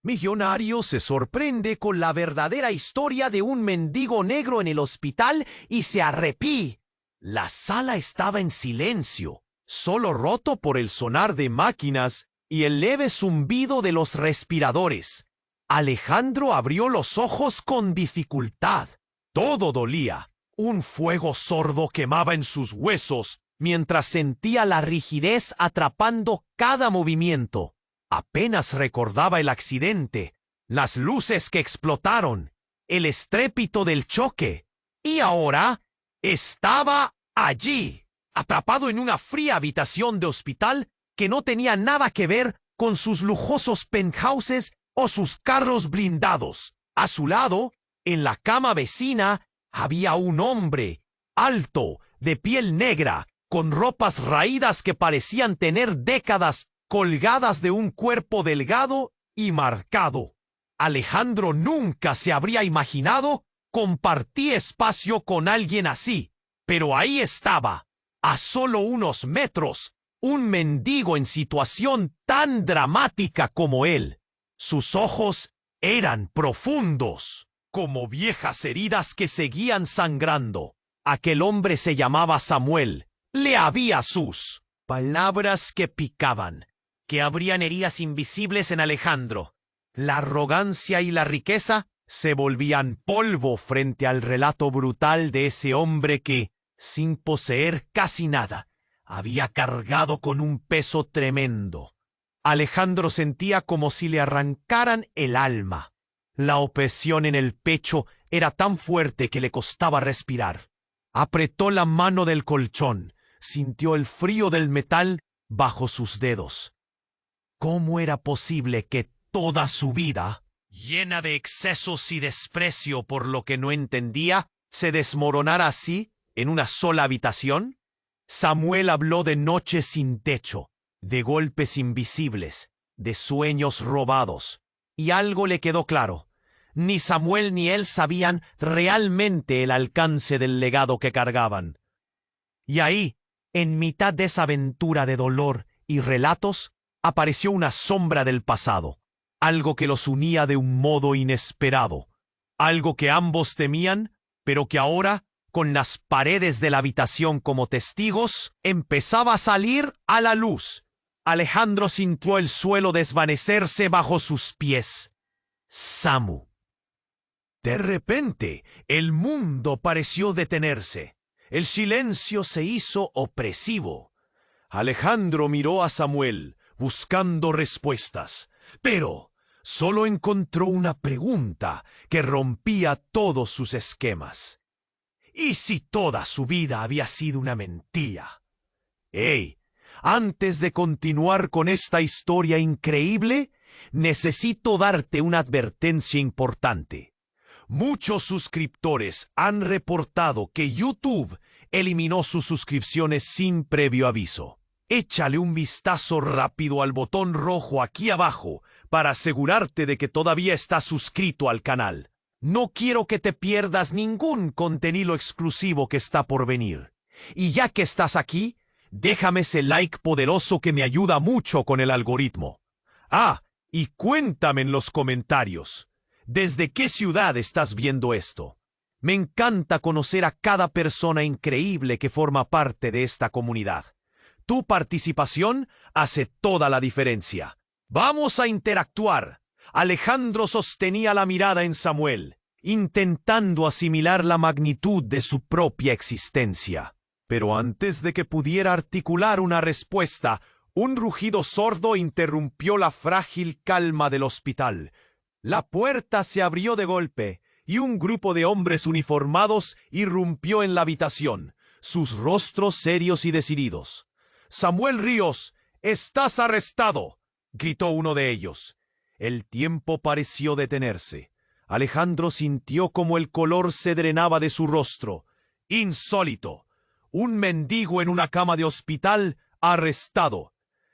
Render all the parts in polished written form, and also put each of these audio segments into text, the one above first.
Millonario se sorprende con la verdadera historia de un mendigo negro en el hospital y se arrepí. La sala estaba en silencio, solo roto por el sonar de máquinas y el leve zumbido de los respiradores. Alejandro abrió los ojos con dificultad. Todo dolía. Un fuego sordo quemaba en sus huesos mientras sentía la rigidez atrapando cada movimiento. Apenas recordaba el accidente, las luces que explotaron, el estrépito del choque. Y ahora estaba allí, atrapado en una fría habitación de hospital que no tenía nada que ver con sus lujosos penthouses o sus carros blindados. A su lado, en la cama vecina, había un hombre, alto, de piel negra, con ropas raídas que parecían tener décadas colgadas de un cuerpo delgado y marcado. Alejandro nunca se habría imaginado compartir espacio con alguien así, pero ahí estaba, a solo unos metros, un mendigo en situación tan dramática como él. Sus ojos eran profundos, como viejas heridas que seguían sangrando. Aquel hombre se llamaba Samuel. Le había sus palabras que picaban, que abrían heridas invisibles en Alejandro. La arrogancia y la riqueza se volvían polvo frente al relato brutal de ese hombre que, sin poseer casi nada, había cargado con un peso tremendo. Alejandro sentía como si le arrancaran el alma. La opresión en el pecho era tan fuerte que le costaba respirar. Apretó la mano del colchón, sintió el frío del metal bajo sus dedos. ¿Cómo era posible que toda su vida, llena de excesos y desprecio por lo que no entendía, se desmoronara así en una sola habitación? Samuel habló de noches sin techo, de golpes invisibles, de sueños robados. Y algo le quedó claro. Ni Samuel ni él sabían realmente el alcance del legado que cargaban. Y ahí, en mitad de esa aventura de dolor y relatos, apareció una sombra del pasado, algo que los unía de un modo inesperado, algo que ambos temían, pero que ahora, con las paredes de la habitación como testigos, empezaba a salir a la luz. Alejandro sintió el suelo desvanecerse bajo sus pies. Samu. De repente, el mundo pareció detenerse. El silencio se hizo opresivo. Alejandro miró a Samuel, buscando respuestas, pero solo encontró una pregunta que rompía todos sus esquemas. ¿Y si toda su vida había sido una mentira? ¡Ey! Antes de continuar con esta historia increíble, necesito darte una advertencia importante. Muchos suscriptores han reportado que YouTube eliminó sus suscripciones sin previo aviso. Échale un vistazo rápido al botón rojo aquí abajo para asegurarte de que todavía estás suscrito al canal. No quiero que te pierdas ningún contenido exclusivo que está por venir. Y ya que estás aquí, déjame ese like poderoso que me ayuda mucho con el algoritmo. Ah, y cuéntame en los comentarios, ¿desde qué ciudad estás viendo esto? Me encanta conocer a cada persona increíble que forma parte de esta comunidad. Tu participación hace toda la diferencia. ¡Vamos a interactuar! Alejandro sostenía la mirada en Samuel, intentando asimilar la magnitud de su propia existencia. Pero antes de que pudiera articular una respuesta, un rugido sordo interrumpió la frágil calma del hospital. La puerta se abrió de golpe y un grupo de hombres uniformados irrumpió en la habitación, sus rostros serios y decididos. «Samuel Ríos, estás arrestado», gritó uno de ellos. El tiempo pareció detenerse. Alejandro sintió como el color se drenaba de su rostro. Insólito. Un mendigo en una cama de hospital arrestado.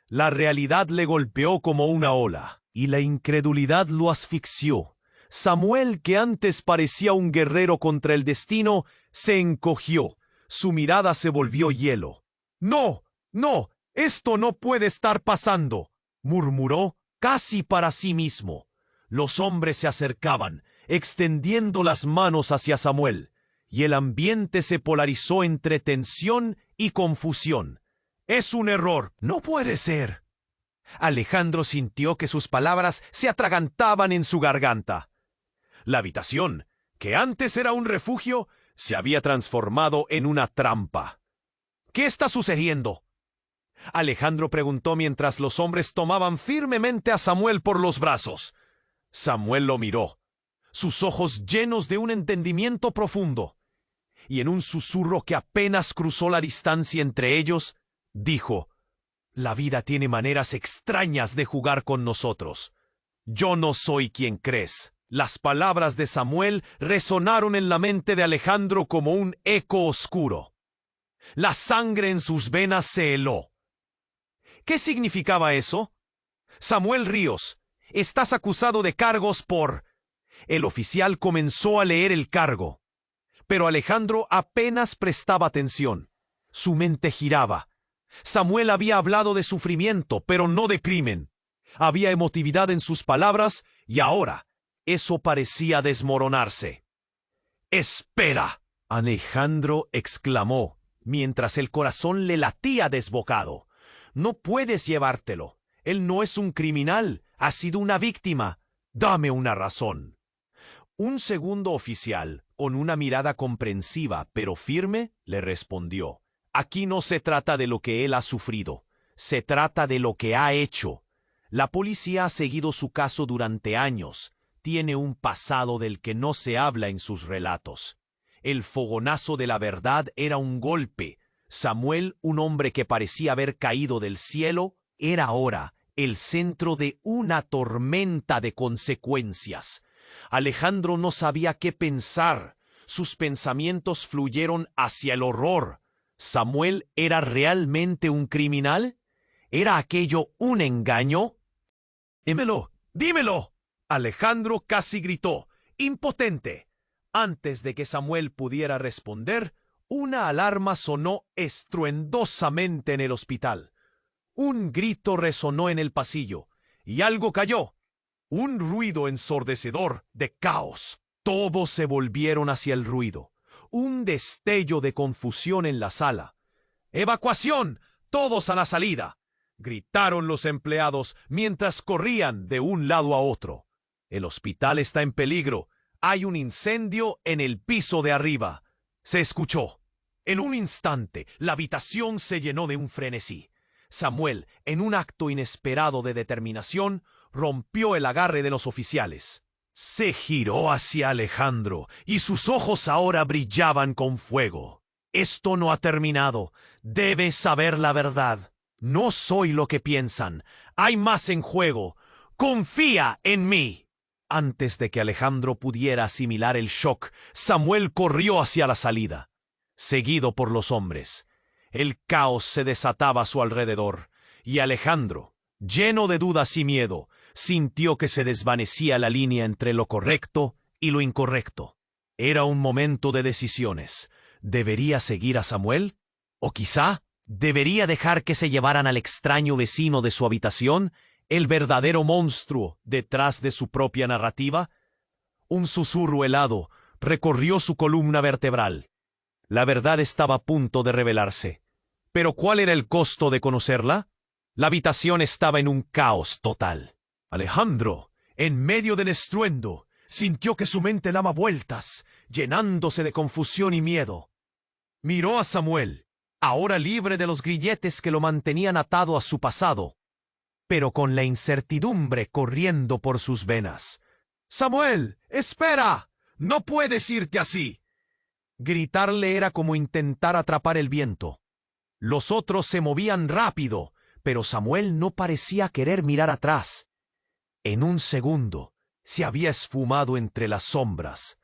La realidad le golpeó como una ola, y la incredulidad lo asfixió. Samuel, que antes parecía un guerrero contra el destino, se encogió. Su mirada se volvió hielo. «No, no, esto no puede estar pasando», murmuró casi para sí mismo. Los hombres se acercaban, extendiendo las manos hacia Samuel, y el ambiente se polarizó entre tensión y confusión. «Es un error, no puede ser». Alejandro sintió que sus palabras se atragantaban en su garganta. La habitación, que antes era un refugio, se había transformado en una trampa. «¿Qué está sucediendo?», Alejandro preguntó mientras los hombres tomaban firmemente a Samuel por los brazos. Samuel lo miró, sus ojos llenos de un entendimiento profundo, y en un susurro que apenas cruzó la distancia entre ellos, dijo: «La vida tiene maneras extrañas de jugar con nosotros. Yo no soy quien crees». Las palabras de Samuel resonaron en la mente de Alejandro como un eco oscuro. La sangre en sus venas se heló. ¿Qué significaba eso? «Samuel Ríos, estás acusado de cargos por...». El oficial comenzó a leer el cargo, pero Alejandro apenas prestaba atención. Su mente giraba. Samuel había hablado de sufrimiento, pero no de crimen. Había emotividad en sus palabras y ahora eso parecía desmoronarse. «¡Espera!», Alejandro exclamó, mientras el corazón le latía desbocado. «No puedes llevártelo. Él no es un criminal, ha sido una víctima. Dame una razón». Un segundo oficial, con una mirada comprensiva pero firme, le respondió: «Aquí no se trata de lo que él ha sufrido, se trata de lo que ha hecho. La policía ha seguido su caso durante años. Tiene un pasado del que no se habla en sus relatos. El fogonazo de la verdad era un golpe. Samuel, un hombre que parecía haber caído del cielo, era ahora el centro de una tormenta de consecuencias». Alejandro no sabía qué pensar. Sus pensamientos fluyeron hacia el horror. ¿Samuel era realmente un criminal? ¿Era aquello un engaño? «Dímelo, dímelo», Alejandro casi gritó, impotente. Antes de que Samuel pudiera responder, una alarma sonó estruendosamente en el hospital. Un grito resonó en el pasillo, y algo cayó. Un ruido ensordecedor de caos. Todos se volvieron hacia el ruido. Un destello de confusión en la sala. «¡Evacuación! ¡Todos a la salida!», gritaron los empleados mientras corrían de un lado a otro. «El hospital está en peligro. Hay un incendio en el piso de arriba». Se escuchó. En un instante, la habitación se llenó de un frenesí. Samuel, en un acto inesperado de determinación, rompió el agarre de los oficiales. Se giró hacia Alejandro y sus ojos ahora brillaban con fuego. «Esto no ha terminado. Debes saber la verdad. No soy lo que piensan. Hay más en juego. Confía en mí». Antes de que Alejandro pudiera asimilar el shock, Samuel corrió hacia la salida, seguido por los hombres. El caos se desataba a su alrededor, y Alejandro, lleno de dudas y miedo, sintió que se desvanecía la línea entre lo correcto y lo incorrecto. Era un momento de decisiones. ¿Debería seguir a Samuel? ¿O quizá debería dejar que se llevaran al extraño vecino de su habitación, el verdadero monstruo detrás de su propia narrativa? Un susurro helado recorrió su columna vertebral. La verdad estaba a punto de revelarse. ¿Pero cuál era el costo de conocerla? La habitación estaba en un caos total. Alejandro, en medio del estruendo, sintió que su mente daba vueltas, llenándose de confusión y miedo. Miró a Samuel, ahora libre de los grilletes que lo mantenían atado a su pasado, pero con la incertidumbre corriendo por sus venas. «¡Samuel, espera! ¡No puedes irte así!». Gritarle era como intentar atrapar el viento. Los otros se movían rápido, pero Samuel no parecía querer mirar atrás. En un segundo, se había esfumado entre las sombras.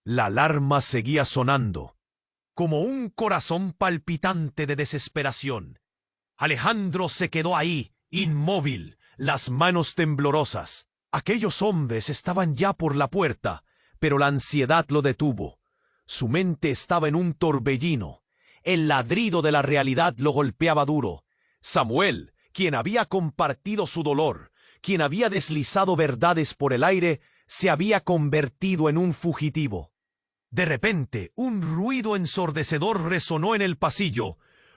La alarma seguía sonando, como un corazón palpitante de desesperación. Alejandro se quedó ahí, inmóvil, las manos temblorosas. Aquellos hombres estaban ya por la puerta, pero la ansiedad lo detuvo. Su mente estaba en un torbellino. El ladrido de la realidad lo golpeaba duro. Samuel, quien había compartido su dolor, quien había deslizado verdades por el aire, se había convertido en un fugitivo. De repente, un ruido ensordecedor resonó en el pasillo,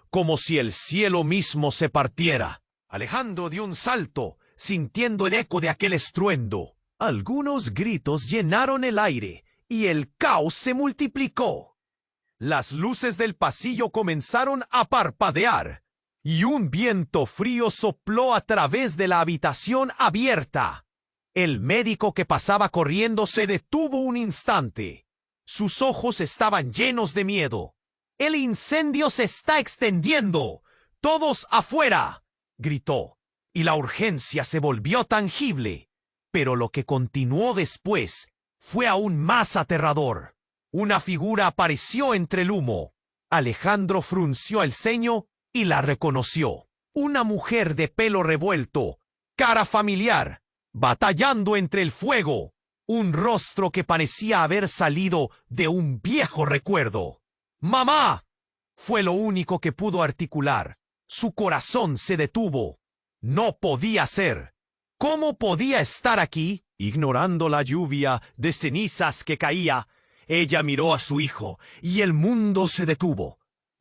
como si el cielo mismo se partiera. Alejandro dio un salto, sintiendo el eco de aquel estruendo. Algunos gritos llenaron el aire, y el caos se multiplicó. Las luces del pasillo comenzaron a parpadear, y un viento frío sopló a través de la habitación abierta. El médico que pasaba corriendo se detuvo un instante. Sus ojos estaban llenos de miedo. ¡El incendio se está extendiendo! ¡Todos afuera!, gritó, y la urgencia se volvió tangible. Pero lo que continuó después fue aún más aterrador. Una figura apareció entre el humo. Alejandro frunció el ceño y la reconoció. Una mujer de pelo revuelto, cara familiar, batallando entre el fuego. Un rostro que parecía haber salido de un viejo recuerdo. ¡Mamá!, fue lo único que pudo articular. Su corazón se detuvo. No podía ser. ¿Cómo podía estar aquí? Ignorando la lluvia de cenizas que caía, ella miró a su hijo y el mundo se detuvo.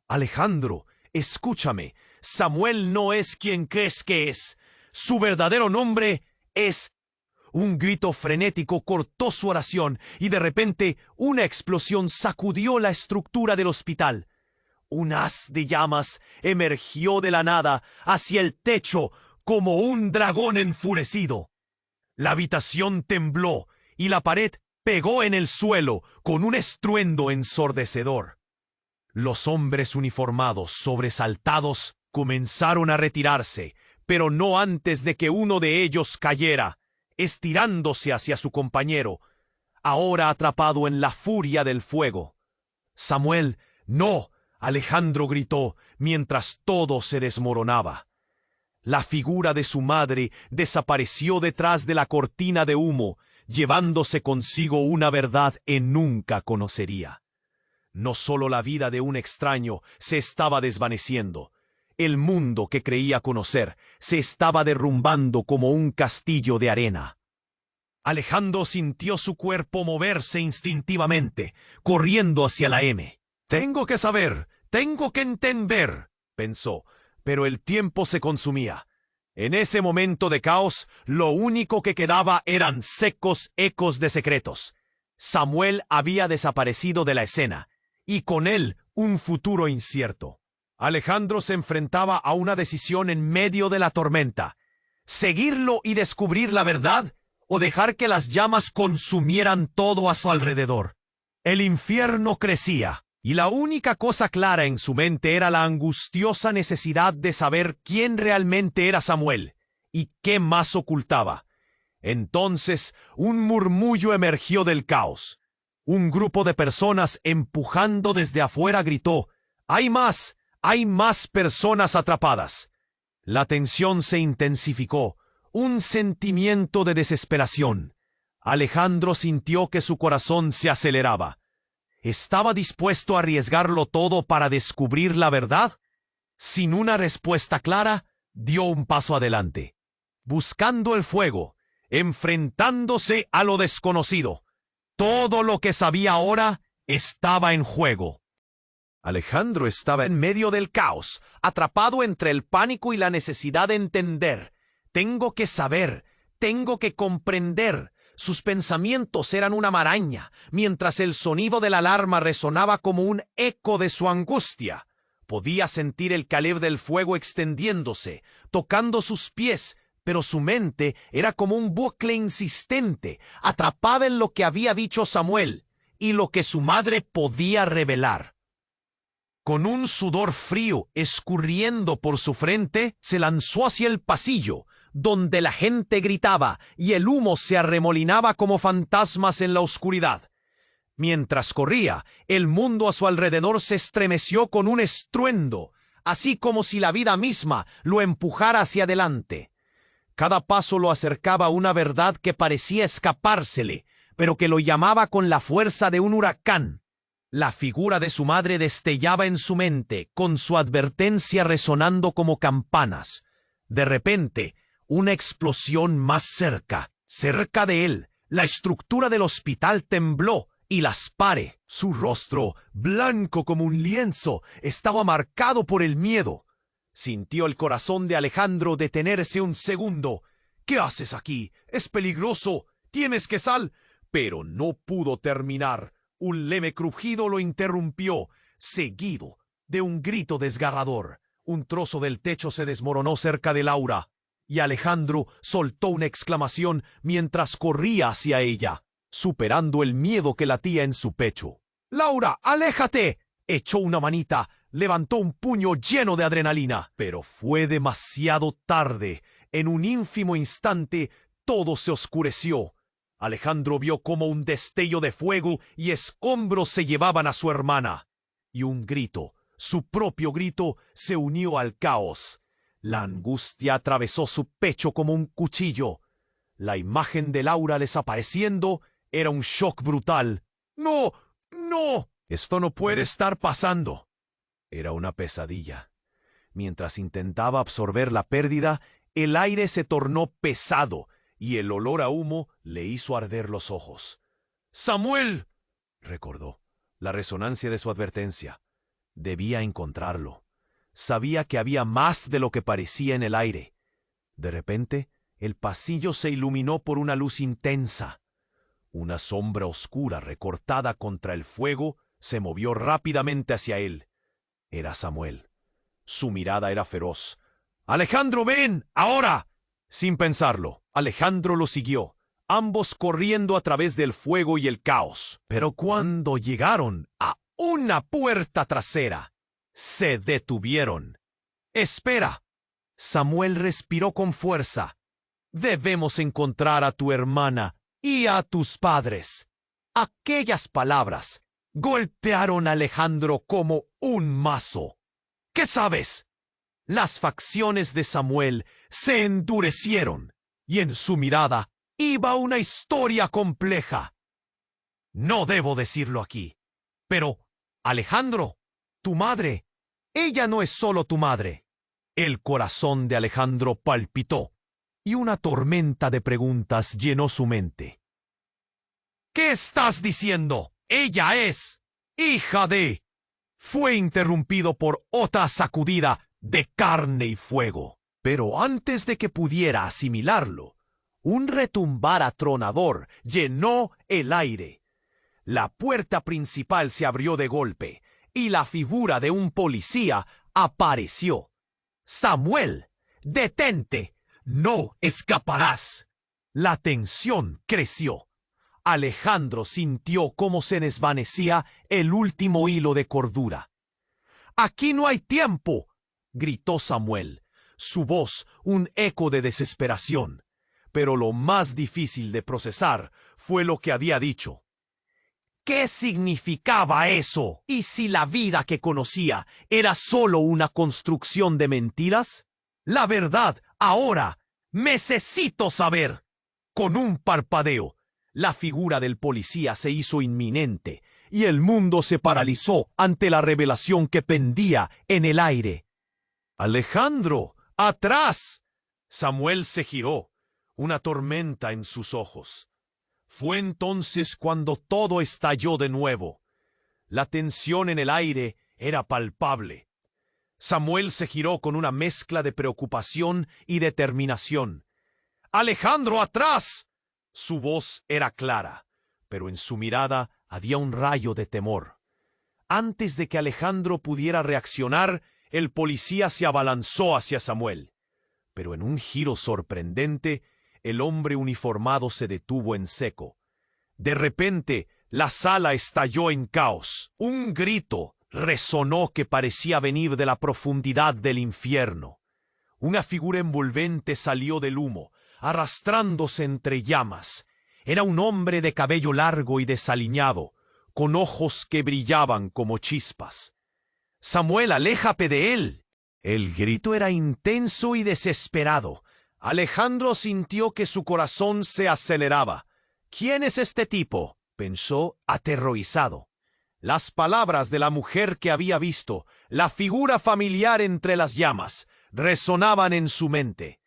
Alejandro, escúchame. Samuel no es quien crees que es. Su verdadero nombre es... Un grito frenético cortó su oración y de repente una explosión sacudió la estructura del hospital. Un haz de llamas emergió de la nada hacia el techo como un dragón enfurecido. La habitación tembló y la pared pegó en el suelo con un estruendo ensordecedor. Los hombres uniformados, sobresaltados, comenzaron a retirarse, pero no antes de que uno de ellos cayera, estirándose hacia su compañero, ahora atrapado en la furia del fuego. «Samuel, no», Alejandro gritó mientras todo se desmoronaba. La figura de su madre desapareció detrás de la cortina de humo, llevándose consigo una verdad que nunca conocería. No solo la vida de un extraño se estaba desvaneciendo, el mundo que creía conocer se estaba derrumbando como un castillo de arena. Alejandro sintió su cuerpo moverse instintivamente, corriendo hacia la M. «Tengo que saber, tengo que entender», pensó, pero el tiempo se consumía. En ese momento de caos, lo único que quedaba eran secos ecos de secretos. Samuel había desaparecido de la escena, y con él un futuro incierto. Alejandro se enfrentaba a una decisión en medio de la tormenta: seguirlo y descubrir la verdad, o dejar que las llamas consumieran todo a su alrededor. El infierno crecía, y la única cosa clara en su mente era la angustiosa necesidad de saber quién realmente era Samuel, y qué más ocultaba. Entonces, un murmullo emergió del caos. Un grupo de personas empujando desde afuera gritó: «¡Hay más! ¡Hay más personas atrapadas!». La tensión se intensificó, un sentimiento de desesperación. Alejandro sintió que su corazón se aceleraba. ¿Estaba dispuesto a arriesgarlo todo para descubrir la verdad? Sin una respuesta clara, dio un paso adelante, buscando el fuego, enfrentándose a lo desconocido. Todo lo que sabía ahora estaba en juego. Alejandro estaba en medio del caos, atrapado entre el pánico y la necesidad de entender. Tengo que saber, tengo que comprender. Sus pensamientos eran una maraña, mientras el sonido de la alarma resonaba como un eco de su angustia. Podía sentir el caleb del fuego extendiéndose, tocando sus pies, pero su mente era como un bucle insistente, atrapada en lo que había dicho Samuel y lo que su madre podía revelar. Con un sudor frío escurriendo por su frente, se lanzó hacia el pasillo, donde la gente gritaba y el humo se arremolinaba como fantasmas en la oscuridad. Mientras corría, el mundo a su alrededor se estremeció con un estruendo, así como si la vida misma lo empujara hacia adelante. Cada paso lo acercaba a una verdad que parecía escapársele, pero que lo llamaba con la fuerza de un huracán. La figura de su madre destellaba en su mente, con su advertencia resonando como campanas. De repente, una explosión más cerca. Cerca de él, la estructura del hospital tembló y las paredes. Su rostro, blanco como un lienzo, estaba marcado por el miedo. Sintió el corazón de Alejandro detenerse un segundo. ¿Qué haces aquí? Es peligroso. Tienes que salir. Pero no pudo terminar. Un leve crujido lo interrumpió, seguido de un grito desgarrador. Un trozo del techo se desmoronó cerca de Laura, y Alejandro soltó una exclamación mientras corría hacia ella, superando el miedo que latía en su pecho. ¡Laura, aléjate! Echó una manita, levantó un puño lleno de adrenalina, pero fue demasiado tarde. En un ínfimo instante, todo se oscureció. Alejandro vio como un destello de fuego y escombros se llevaban a su hermana. Y un grito, su propio grito, se unió al caos. La angustia atravesó su pecho como un cuchillo. La imagen de Laura desapareciendo era un shock brutal. ¡No! ¡No! Esto no puede estar pasando. Era una pesadilla. Mientras intentaba absorber la pérdida, el aire se tornó pesado y el olor a humo le hizo arder los ojos. ¡Samuel!, recordó. La resonancia de su advertencia. Debía encontrarlo. Sabía que había más de lo que parecía en el aire. De repente, el pasillo se iluminó por una luz intensa. Una sombra oscura recortada contra el fuego se movió rápidamente hacia él. Era Samuel. Su mirada era feroz. ¡Alejandro, ven! ¡Ahora! Sin pensarlo, Alejandro lo siguió, ambos corriendo a través del fuego y el caos. Pero cuando llegaron a una puerta trasera, se detuvieron. ¡Espera! Samuel respiró con fuerza. Debemos encontrar a tu hermana y a tus padres. Aquellas palabras golpearon a Alejandro como un mazo. ¿Qué sabes? Las facciones de Samuel se endurecieron y en su mirada iba una historia compleja. No debo decirlo aquí, pero, Alejandro, tu madre, ella no es solo tu madre. El corazón de Alejandro palpitó y una tormenta de preguntas llenó su mente. ¿Qué estás diciendo? Ella es hija de... Fue interrumpido por otra sacudida de carne y fuego. Pero antes de que pudiera asimilarlo, un retumbar atronador llenó el aire. La puerta principal se abrió de golpe y la figura de un policía apareció. ¡Samuel, detente! ¡No escaparás! La tensión creció. Alejandro sintió cómo se desvanecía el último hilo de cordura. ¡Aquí no hay tiempo!, gritó Samuel, su voz un eco de desesperación. Pero lo más difícil de procesar fue lo que había dicho. ¿Qué significaba eso? ¿Y si la vida que conocía era solo una construcción de mentiras? La verdad, ahora, necesito saber. Con un parpadeo, la figura del policía se hizo inminente y el mundo se paralizó ante la revelación que pendía en el aire. ¡Alejandro! ¡Atrás! Samuel se giró, una tormenta en sus ojos. Fue entonces cuando todo estalló de nuevo. La tensión en el aire era palpable. Samuel se giró con una mezcla de preocupación y determinación. ¡Alejandro, atrás! Su voz era clara, pero en su mirada había un rayo de temor. Antes de que Alejandro pudiera reaccionar, el policía se abalanzó hacia Samuel. Pero en un giro sorprendente, el hombre uniformado se detuvo en seco. De repente, la sala estalló en caos. Un grito resonó que parecía venir de la profundidad del infierno. Una figura envolvente salió del humo, arrastrándose entre llamas. Era un hombre de cabello largo y desaliñado, con ojos que brillaban como chispas. «Samuel, aléjate de él». El grito era intenso y desesperado. Alejandro sintió que su corazón se aceleraba. «¿Quién es este tipo?», pensó, aterrorizado. Las palabras de la mujer que había visto, la figura familiar entre las llamas, resonaban en su mente.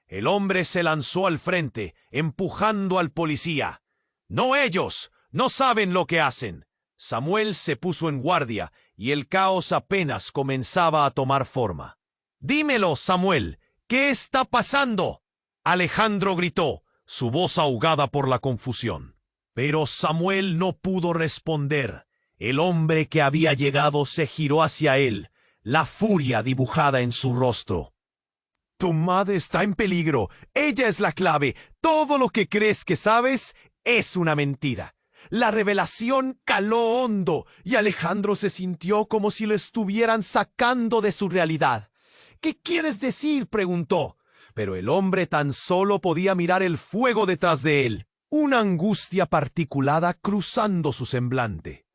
El hombre se lanzó al frente, empujando al policía. ¡No ellos! ¡No saben lo que hacen! Samuel se puso en guardia y el caos apenas comenzaba a tomar forma. «Dímelo, Samuel, ¿qué está pasando?», Alejandro gritó, su voz ahogada por la confusión. Pero Samuel no pudo responder. El hombre que había llegado se giró hacia él, la furia dibujada en su rostro. «Tu madre está en peligro. Ella es la clave. Todo lo que crees que sabes es una mentira». La revelación caló hondo y Alejandro se sintió como si lo estuvieran sacando de su realidad. «¿Qué quieres decir?», preguntó. Pero el hombre tan solo podía mirar el fuego detrás de él, una angustia particulada cruzando su semblante.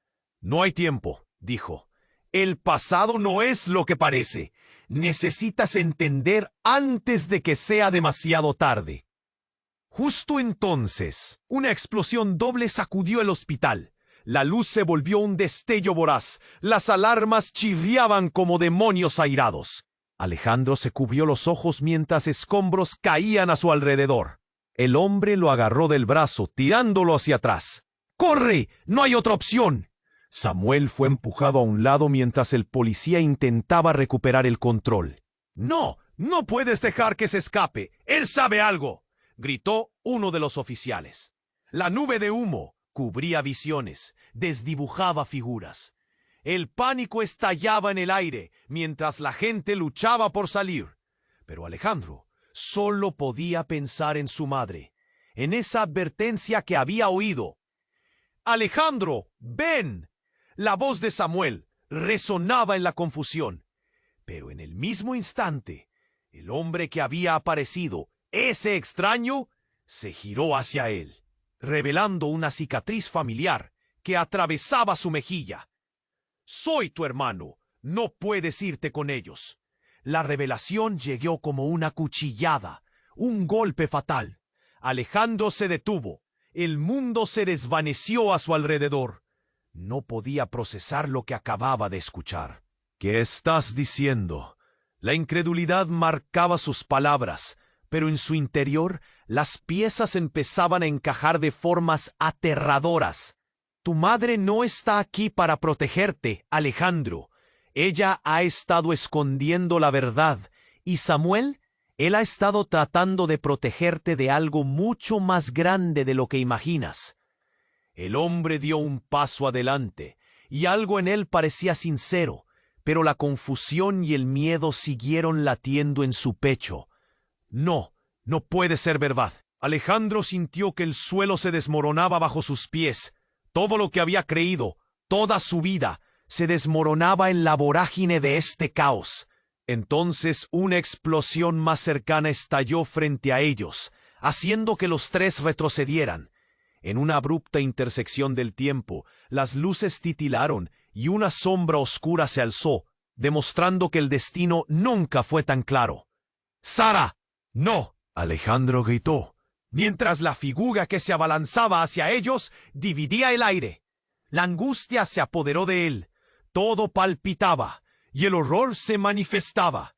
«No hay tiempo», dijo. «El pasado no es lo que parece. Necesitas entender antes de que sea demasiado tarde». Justo entonces, una explosión doble sacudió el hospital. La luz se volvió un destello voraz. Las alarmas chirriaban como demonios airados. Alejandro se cubrió los ojos mientras escombros caían a su alrededor. El hombre lo agarró del brazo, tirándolo hacia atrás. «¡Corre! ¡No hay otra opción!». Samuel fue empujado a un lado mientras el policía intentaba recuperar el control. «¡No! ¡No puedes dejar que se escape! ¡Él sabe algo!», gritó uno de los oficiales. La nube de humo cubría visiones, desdibujaba figuras. El pánico estallaba en el aire mientras la gente luchaba por salir. Pero Alejandro solo podía pensar en su madre, en esa advertencia que había oído. «Alejandro, ven». La voz de Samuel resonaba en la confusión. Pero en el mismo instante, el hombre que había aparecido, ese extraño, se giró hacia él, revelando una cicatriz familiar que atravesaba su mejilla. «Soy tu hermano, no puedes irte con ellos». La revelación llegó como una cuchillada, un golpe fatal. Alejandro se detuvo, el mundo se desvaneció a su alrededor. No podía procesar lo que acababa de escuchar. «¿Qué estás diciendo?». La incredulidad marcaba sus palabras, pero en su interior las piezas empezaban a encajar de formas aterradoras. «Tu madre no está aquí para protegerte, Alejandro. Ella ha estado escondiendo la verdad. Y Samuel, él ha estado tratando de protegerte de algo mucho más grande de lo que imaginas». El hombre dio un paso adelante, y algo en él parecía sincero, pero la confusión y el miedo siguieron latiendo en su pecho. «No, no puede ser verdad». Alejandro sintió que el suelo se desmoronaba bajo sus pies. Todo lo que había creído, toda su vida, se desmoronaba en la vorágine de este caos. Entonces una explosión más cercana estalló frente a ellos, haciendo que los tres retrocedieran. En una abrupta intersección del tiempo, las luces titilaron y una sombra oscura se alzó, demostrando que el destino nunca fue tan claro. «¡Sara! ¡No!», Alejandro gritó, mientras la figura que se abalanzaba hacia ellos dividía el aire. La angustia se apoderó de él, todo palpitaba y el horror se manifestaba.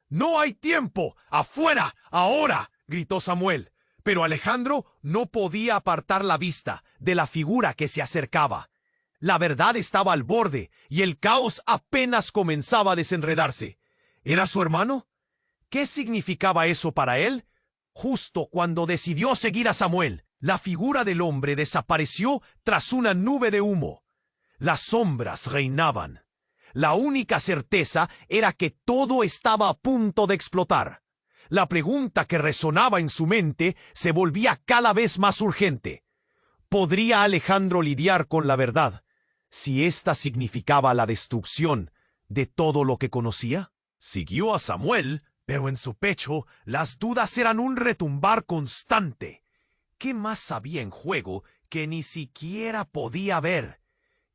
«¡No hay tiempo! ¡Afuera! ¡Ahora!», gritó Samuel. Pero Alejandro no podía apartar la vista de la figura que se acercaba. La verdad estaba al borde y el caos apenas comenzaba a desenredarse. ¿Era su hermano? ¿Qué significaba eso para él? Justo cuando decidió seguir a Samuel, la figura del hombre desapareció tras una nube de humo. Las sombras reinaban. La única certeza era que todo estaba a punto de explotar. La pregunta que resonaba en su mente se volvía cada vez más urgente. ¿Podría Alejandro lidiar con la verdad si ésta significaba la destrucción de todo lo que conocía? Siguió a Samuel, pero en su pecho las dudas eran un retumbar constante. ¿Qué más había en juego que ni siquiera podía ver?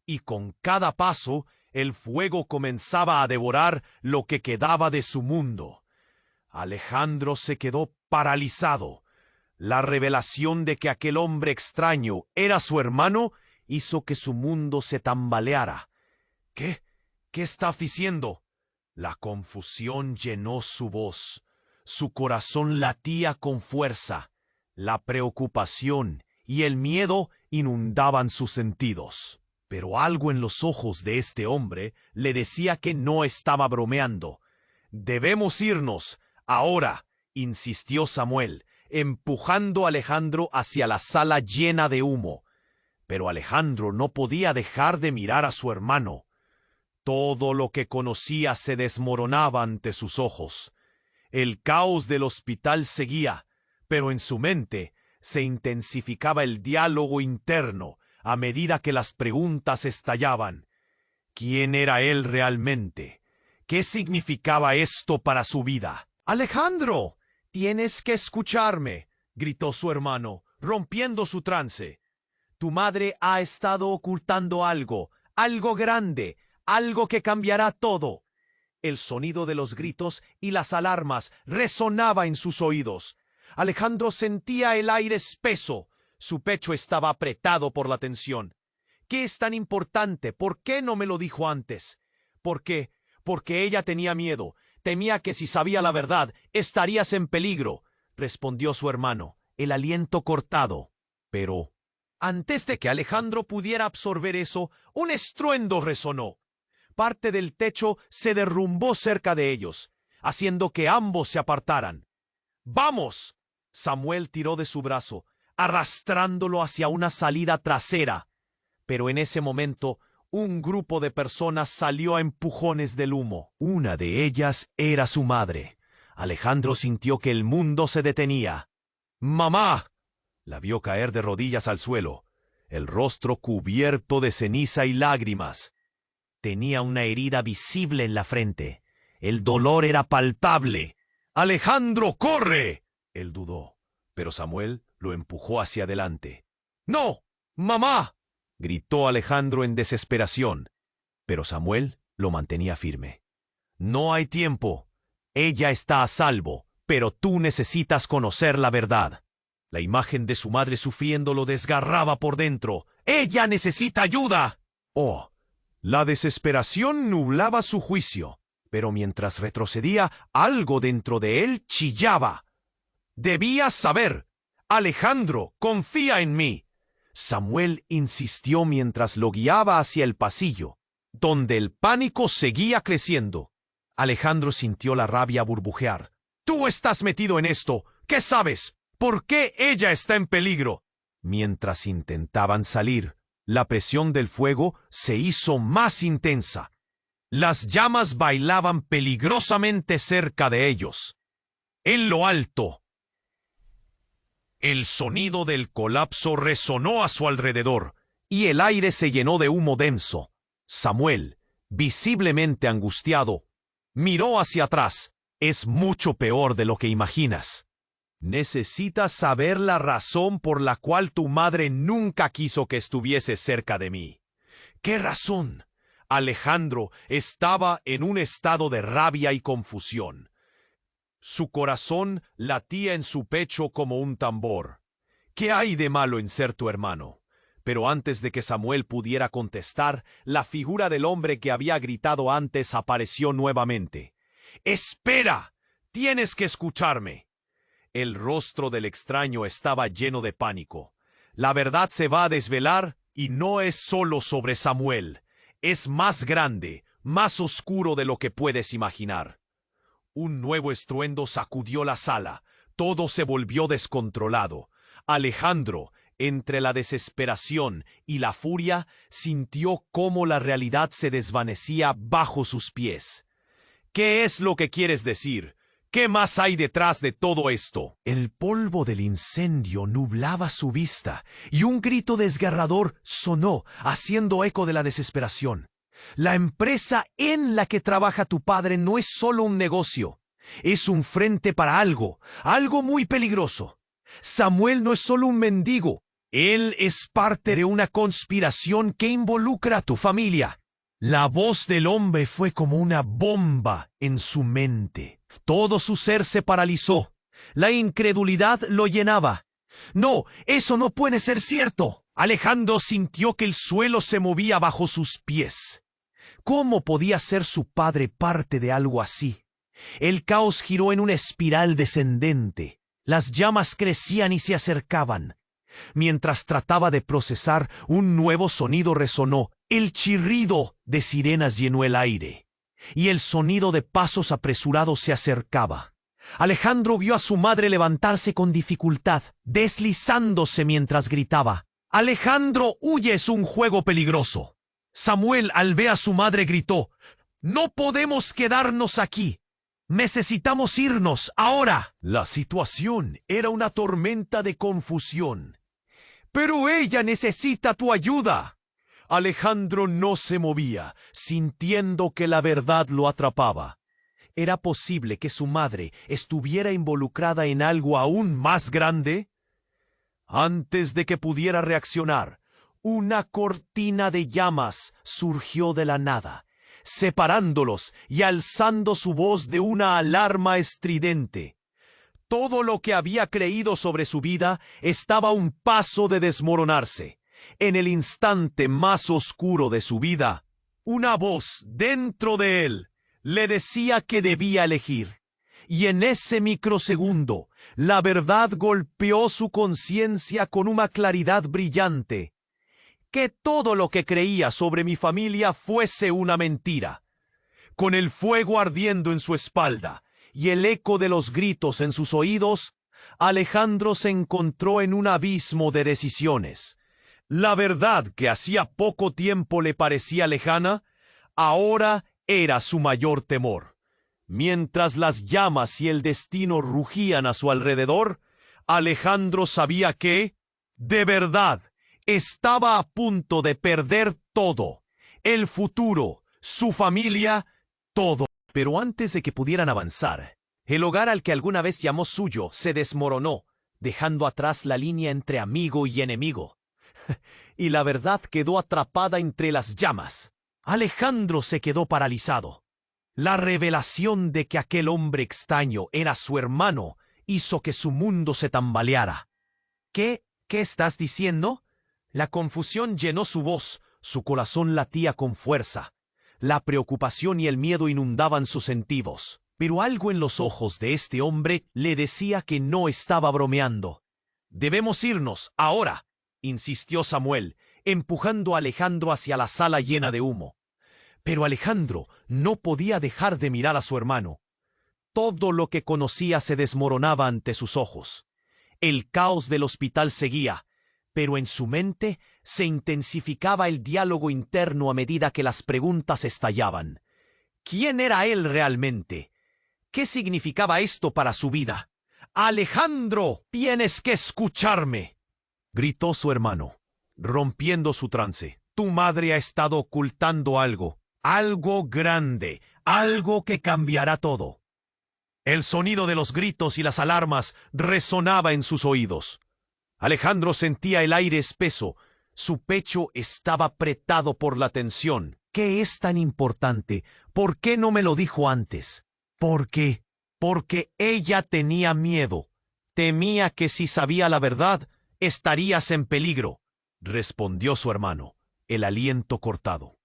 Y con cada paso, el fuego comenzaba a devorar lo que quedaba de su mundo. Alejandro se quedó paralizado. La revelación de que aquel hombre extraño era su hermano hizo que su mundo se tambaleara. ¿Qué? ¿Qué está diciendo? La confusión llenó su voz. Su corazón latía con fuerza. La preocupación y el miedo inundaban sus sentidos. Pero algo en los ojos de este hombre le decía que no estaba bromeando. «Debemos irnos, ahora», insistió Samuel, empujando a Alejandro hacia la sala llena de humo. Pero Alejandro no podía dejar de mirar a su hermano. Todo lo que conocía se desmoronaba ante sus ojos. El caos del hospital seguía, pero en su mente se intensificaba el diálogo interno a medida que las preguntas estallaban. ¿Quién era él realmente? ¿Qué significaba esto para su vida? «Alejandro, tienes que escucharme», gritó su hermano, rompiendo su trance. «Tu madre ha estado ocultando algo grande, algo que cambiará todo». El sonido de los gritos y las alarmas resonaba en sus oídos. Alejandro sentía el aire espeso. Su pecho estaba apretado por la tensión. «¿Qué es tan importante? ¿Por qué no me lo dijo antes?» «¿Por qué? Porque ella tenía miedo. Temía que si sabía la verdad, estarías en peligro», respondió su hermano, el aliento cortado. Pero antes de que Alejandro pudiera absorber eso, un estruendo resonó. Parte del techo se derrumbó cerca de ellos, haciendo que ambos se apartaran. «¡Vamos!» Samuel tiró de su brazo, arrastrándolo hacia una salida trasera. Pero en ese momento, un grupo de personas salió a empujones del humo. Una de ellas era su madre. Alejandro sintió que el mundo se detenía. «¡Mamá!» La vio caer de rodillas al suelo, el rostro cubierto de ceniza y lágrimas. Tenía una herida visible en la frente. El dolor era palpable. «¡Alejandro, corre!» Él dudó, pero Samuel lo empujó hacia adelante. «¡No! ¡Mamá!» gritó Alejandro en desesperación, pero Samuel lo mantenía firme. «No hay tiempo. Ella está a salvo, pero tú necesitas conocer la verdad». La imagen de su madre sufriendo lo desgarraba por dentro. «¡Ella necesita ayuda!» Oh, la desesperación nublaba su juicio, pero mientras retrocedía, algo dentro de él chillaba. «Debías saber. Alejandro, confía en mí». Samuel insistió mientras lo guiaba hacia el pasillo, donde el pánico seguía creciendo. Alejandro sintió la rabia burbujear. «Tú estás metido en esto. ¿Qué sabes? ¿Por qué ella está en peligro?» Mientras intentaban salir, la presión del fuego se hizo más intensa. Las llamas bailaban peligrosamente cerca de ellos. En lo alto, el sonido del colapso resonó a su alrededor y el aire se llenó de humo denso. Samuel, visiblemente angustiado, miró hacia atrás. «Es mucho peor de lo que imaginas. Necesitas saber la razón por la cual tu madre nunca quiso que estuviese cerca de mí». «¿Qué razón?» Alejandro estaba en un estado de rabia y confusión. Su corazón latía en su pecho como un tambor. «¿Qué hay de malo en ser tu hermano?» Pero antes de que Samuel pudiera contestar, la figura del hombre que había gritado antes apareció nuevamente. «¡Espera! ¡Tienes que escucharme!» El rostro del extraño estaba lleno de pánico. «La verdad se va a desvelar y no es solo sobre Samuel. Es más grande, más oscuro de lo que puedes imaginar». Un nuevo estruendo sacudió la sala. Todo se volvió descontrolado. Alejandro, entre la desesperación y la furia, sintió cómo la realidad se desvanecía bajo sus pies. «¿Qué es lo que quieres decir? ¿Qué más hay detrás de todo esto?» El polvo del incendio nublaba su vista y un grito desgarrador sonó, haciendo eco de la desesperación. «La empresa en la que trabaja tu padre no es solo un negocio. Es un frente para algo muy peligroso. Samuel no es solo un mendigo. Él es parte de una conspiración que involucra a tu familia». La voz del hombre fue como una bomba en su mente. Todo su ser se paralizó. La incredulidad lo llenaba. «No, eso no puede ser cierto». Alejandro sintió que el suelo se movía bajo sus pies. ¿Cómo podía ser su padre parte de algo así? El caos giró en una espiral descendente. Las llamas crecían y se acercaban. Mientras trataba de procesar, un nuevo sonido resonó. El chirrido de sirenas llenó el aire, y el sonido de pasos apresurados se acercaba. Alejandro vio a su madre levantarse con dificultad, deslizándose mientras gritaba: «Alejandro, huye, es un juego peligroso». Samuel, al ver a su madre, gritó: «No podemos quedarnos aquí. Necesitamos irnos, ahora». La situación era una tormenta de confusión. «Pero ella necesita tu ayuda». Alejandro no se movía, sintiendo que la verdad lo atrapaba. ¿Era posible que su madre estuviera involucrada en algo aún más grande? Antes de que pudiera reaccionar, una cortina de llamas surgió de la nada, separándolos y alzando su voz de una alarma estridente. Todo lo que había creído sobre su vida estaba a un paso de desmoronarse. En el instante más oscuro de su vida, una voz dentro de él le decía que debía elegir. Y en ese microsegundo, la verdad golpeó su conciencia con una claridad brillante. Que todo lo que creía sobre mi familia fuese una mentira. Con el fuego ardiendo en su espalda y el eco de los gritos en sus oídos, Alejandro se encontró en un abismo de decisiones. La verdad que hacía poco tiempo le parecía lejana, ahora era su mayor temor. Mientras las llamas y el destino rugían a su alrededor, Alejandro sabía que, de verdad, estaba a punto de perder todo. El futuro, su familia, todo. Pero antes de que pudieran avanzar, el hogar al que alguna vez llamó suyo se desmoronó, dejando atrás la línea entre amigo y enemigo. Y la verdad quedó atrapada entre las llamas. Alejandro se quedó paralizado. La revelación de que aquel hombre extraño era su hermano hizo que su mundo se tambaleara. ¿Qué estás diciendo? La confusión llenó su voz, su corazón latía con fuerza. La preocupación y el miedo inundaban sus sentidos. Pero algo en los ojos de este hombre le decía que no estaba bromeando. «Debemos irnos, ahora», insistió Samuel, empujando a Alejandro hacia la sala llena de humo. Pero Alejandro no podía dejar de mirar a su hermano. Todo lo que conocía se desmoronaba ante sus ojos. El caos del hospital seguía, pero en su mente se intensificaba el diálogo interno a medida que las preguntas estallaban. ¿Quién era él realmente? ¿Qué significaba esto para su vida? «Alejandro, tienes que escucharme», gritó su hermano, rompiendo su trance. «Tu madre ha estado ocultando algo, algo grande, algo que cambiará todo». El sonido de los gritos y las alarmas resonaba en sus oídos. Alejandro sentía el aire espeso. Su pecho estaba apretado por la tensión. ¿Qué es tan importante? ¿Por qué no me lo dijo antes? ¿Por qué? Porque ella tenía miedo. Temía que si sabía la verdad, estarías en peligro, respondió su hermano, el aliento cortado.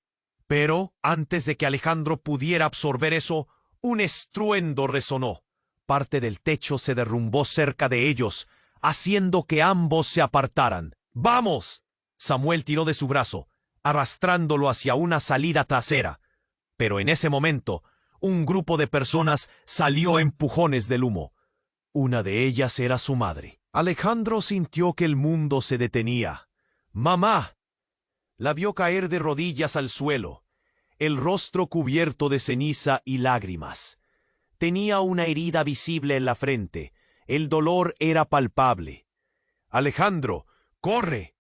Pero antes de que Alejandro pudiera absorber eso, un estruendo resonó. Parte del techo se derrumbó cerca de ellos, haciendo que ambos se apartaran. «¡Vamos!» Samuel tiró de su brazo, arrastrándolo hacia una salida trasera. Pero en ese momento, un grupo de personas salió a empujones del humo. Una de ellas era su madre. Alejandro sintió que el mundo se detenía. «¡Mamá!» La vio caer de rodillas al suelo, el rostro cubierto de ceniza y lágrimas. Tenía una herida visible en la frente. El dolor era palpable. «Alejandro, corre».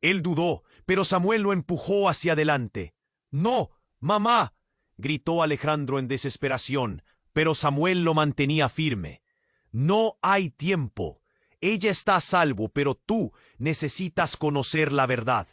Él dudó, pero Samuel lo empujó hacia adelante. «No, mamá», gritó Alejandro en desesperación, pero Samuel lo mantenía firme. «No hay tiempo. Ella está a salvo, pero tú necesitas conocer la verdad».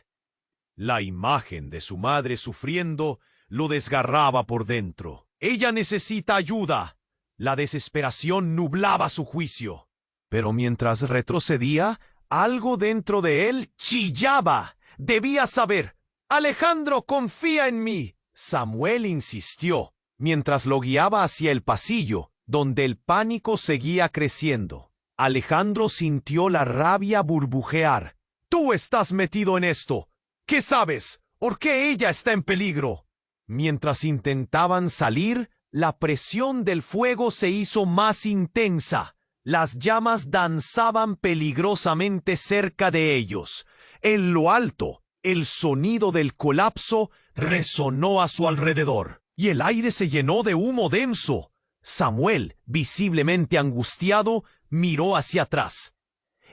La imagen de su madre sufriendo lo desgarraba por dentro. «Ella necesita ayuda». La desesperación nublaba su juicio. Pero mientras retrocedía, algo dentro de él chillaba. Debía saber. «Alejandro, confía en mí». Samuel insistió. mientras lo guiaba hacia el pasillo, donde el pánico seguía creciendo. Alejandro sintió la rabia burbujear. ¡Tú estás metido en esto! ¿Qué sabes? ¿Por qué ella está en peligro? Mientras intentaban salir, la presión del fuego se hizo más intensa. Las llamas danzaban peligrosamente cerca de ellos. En lo alto, el sonido del colapso resonó a su alrededor, y el aire se llenó de humo denso. Samuel, visiblemente angustiado, miró hacia atrás.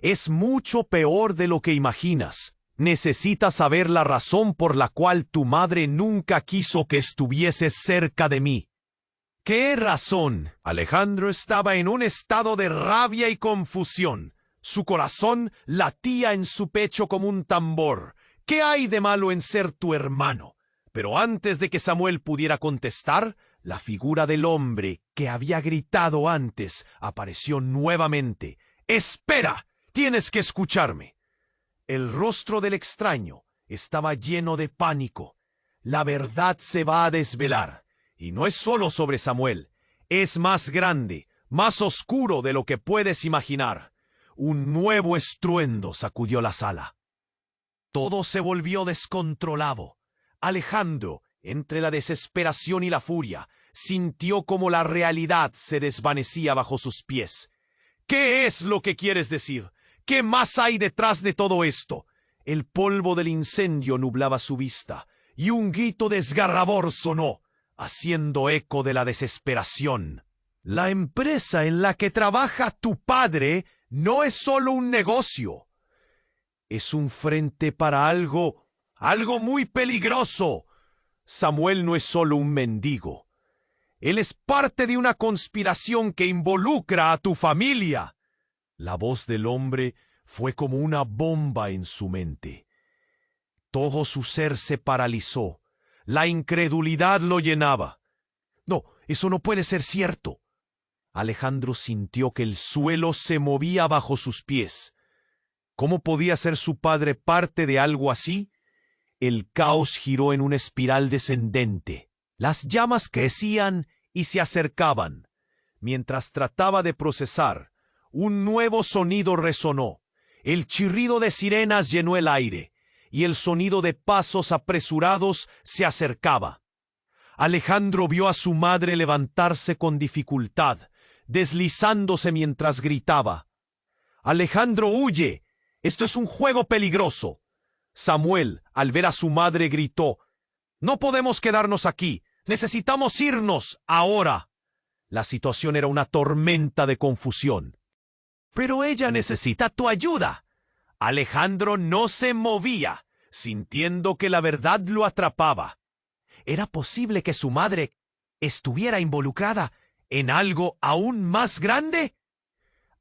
Es mucho peor de lo que imaginas. Necesitas saber la razón por la cual tu madre nunca quiso que estuvieses cerca de mí. ¿Qué razón? Alejandro estaba en un estado de rabia y confusión. Su corazón latía en su pecho como un tambor. ¿Qué hay de malo en ser tu hermano? Pero antes de que Samuel pudiera contestar, la figura del hombre que había gritado antes apareció nuevamente. ¡Espera! Tienes que escucharme. El rostro del extraño estaba lleno de pánico. La verdad se va a desvelar. Y no es solo sobre Samuel. Es más grande, más oscuro de lo que puedes imaginar. Un nuevo estruendo sacudió la sala. Todo se volvió descontrolado. Alejandro, entre la desesperación y la furia, sintió como la realidad se desvanecía bajo sus pies. ¿Qué es lo que quieres decir? ¿Qué más hay detrás de todo esto? El polvo del incendio nublaba su vista, y un grito desgarrador sonó, haciendo eco de la desesperación. La empresa en la que trabaja tu padre no es solo un negocio. Es un frente para algo muy peligroso. Samuel no es solo un mendigo. Él es parte de una conspiración que involucra a tu familia. La voz del hombre fue como una bomba en su mente. Todo su ser se paralizó. La incredulidad lo llenaba. No, eso no puede ser cierto. Alejandro sintió que el suelo se movía bajo sus pies. ¿Cómo podía ser su padre parte de algo así? El caos giró en una espiral descendente. Las llamas crecían y se acercaban. Mientras trataba de procesar, un nuevo sonido resonó. El chirrido de sirenas llenó el aire, y el sonido de pasos apresurados se acercaba. Alejandro vio a su madre levantarse con dificultad, deslizándose mientras gritaba. «Alejandro, huye. Esto es un juego peligroso». Samuel, al ver a su madre, gritó. «No podemos quedarnos aquí. Necesitamos irnos ahora». La situación era una tormenta de confusión. «Pero ella necesita tu ayuda». Alejandro no se movía, sintiendo que la verdad lo atrapaba. ¿Era posible que su madre estuviera involucrada en algo aún más grande?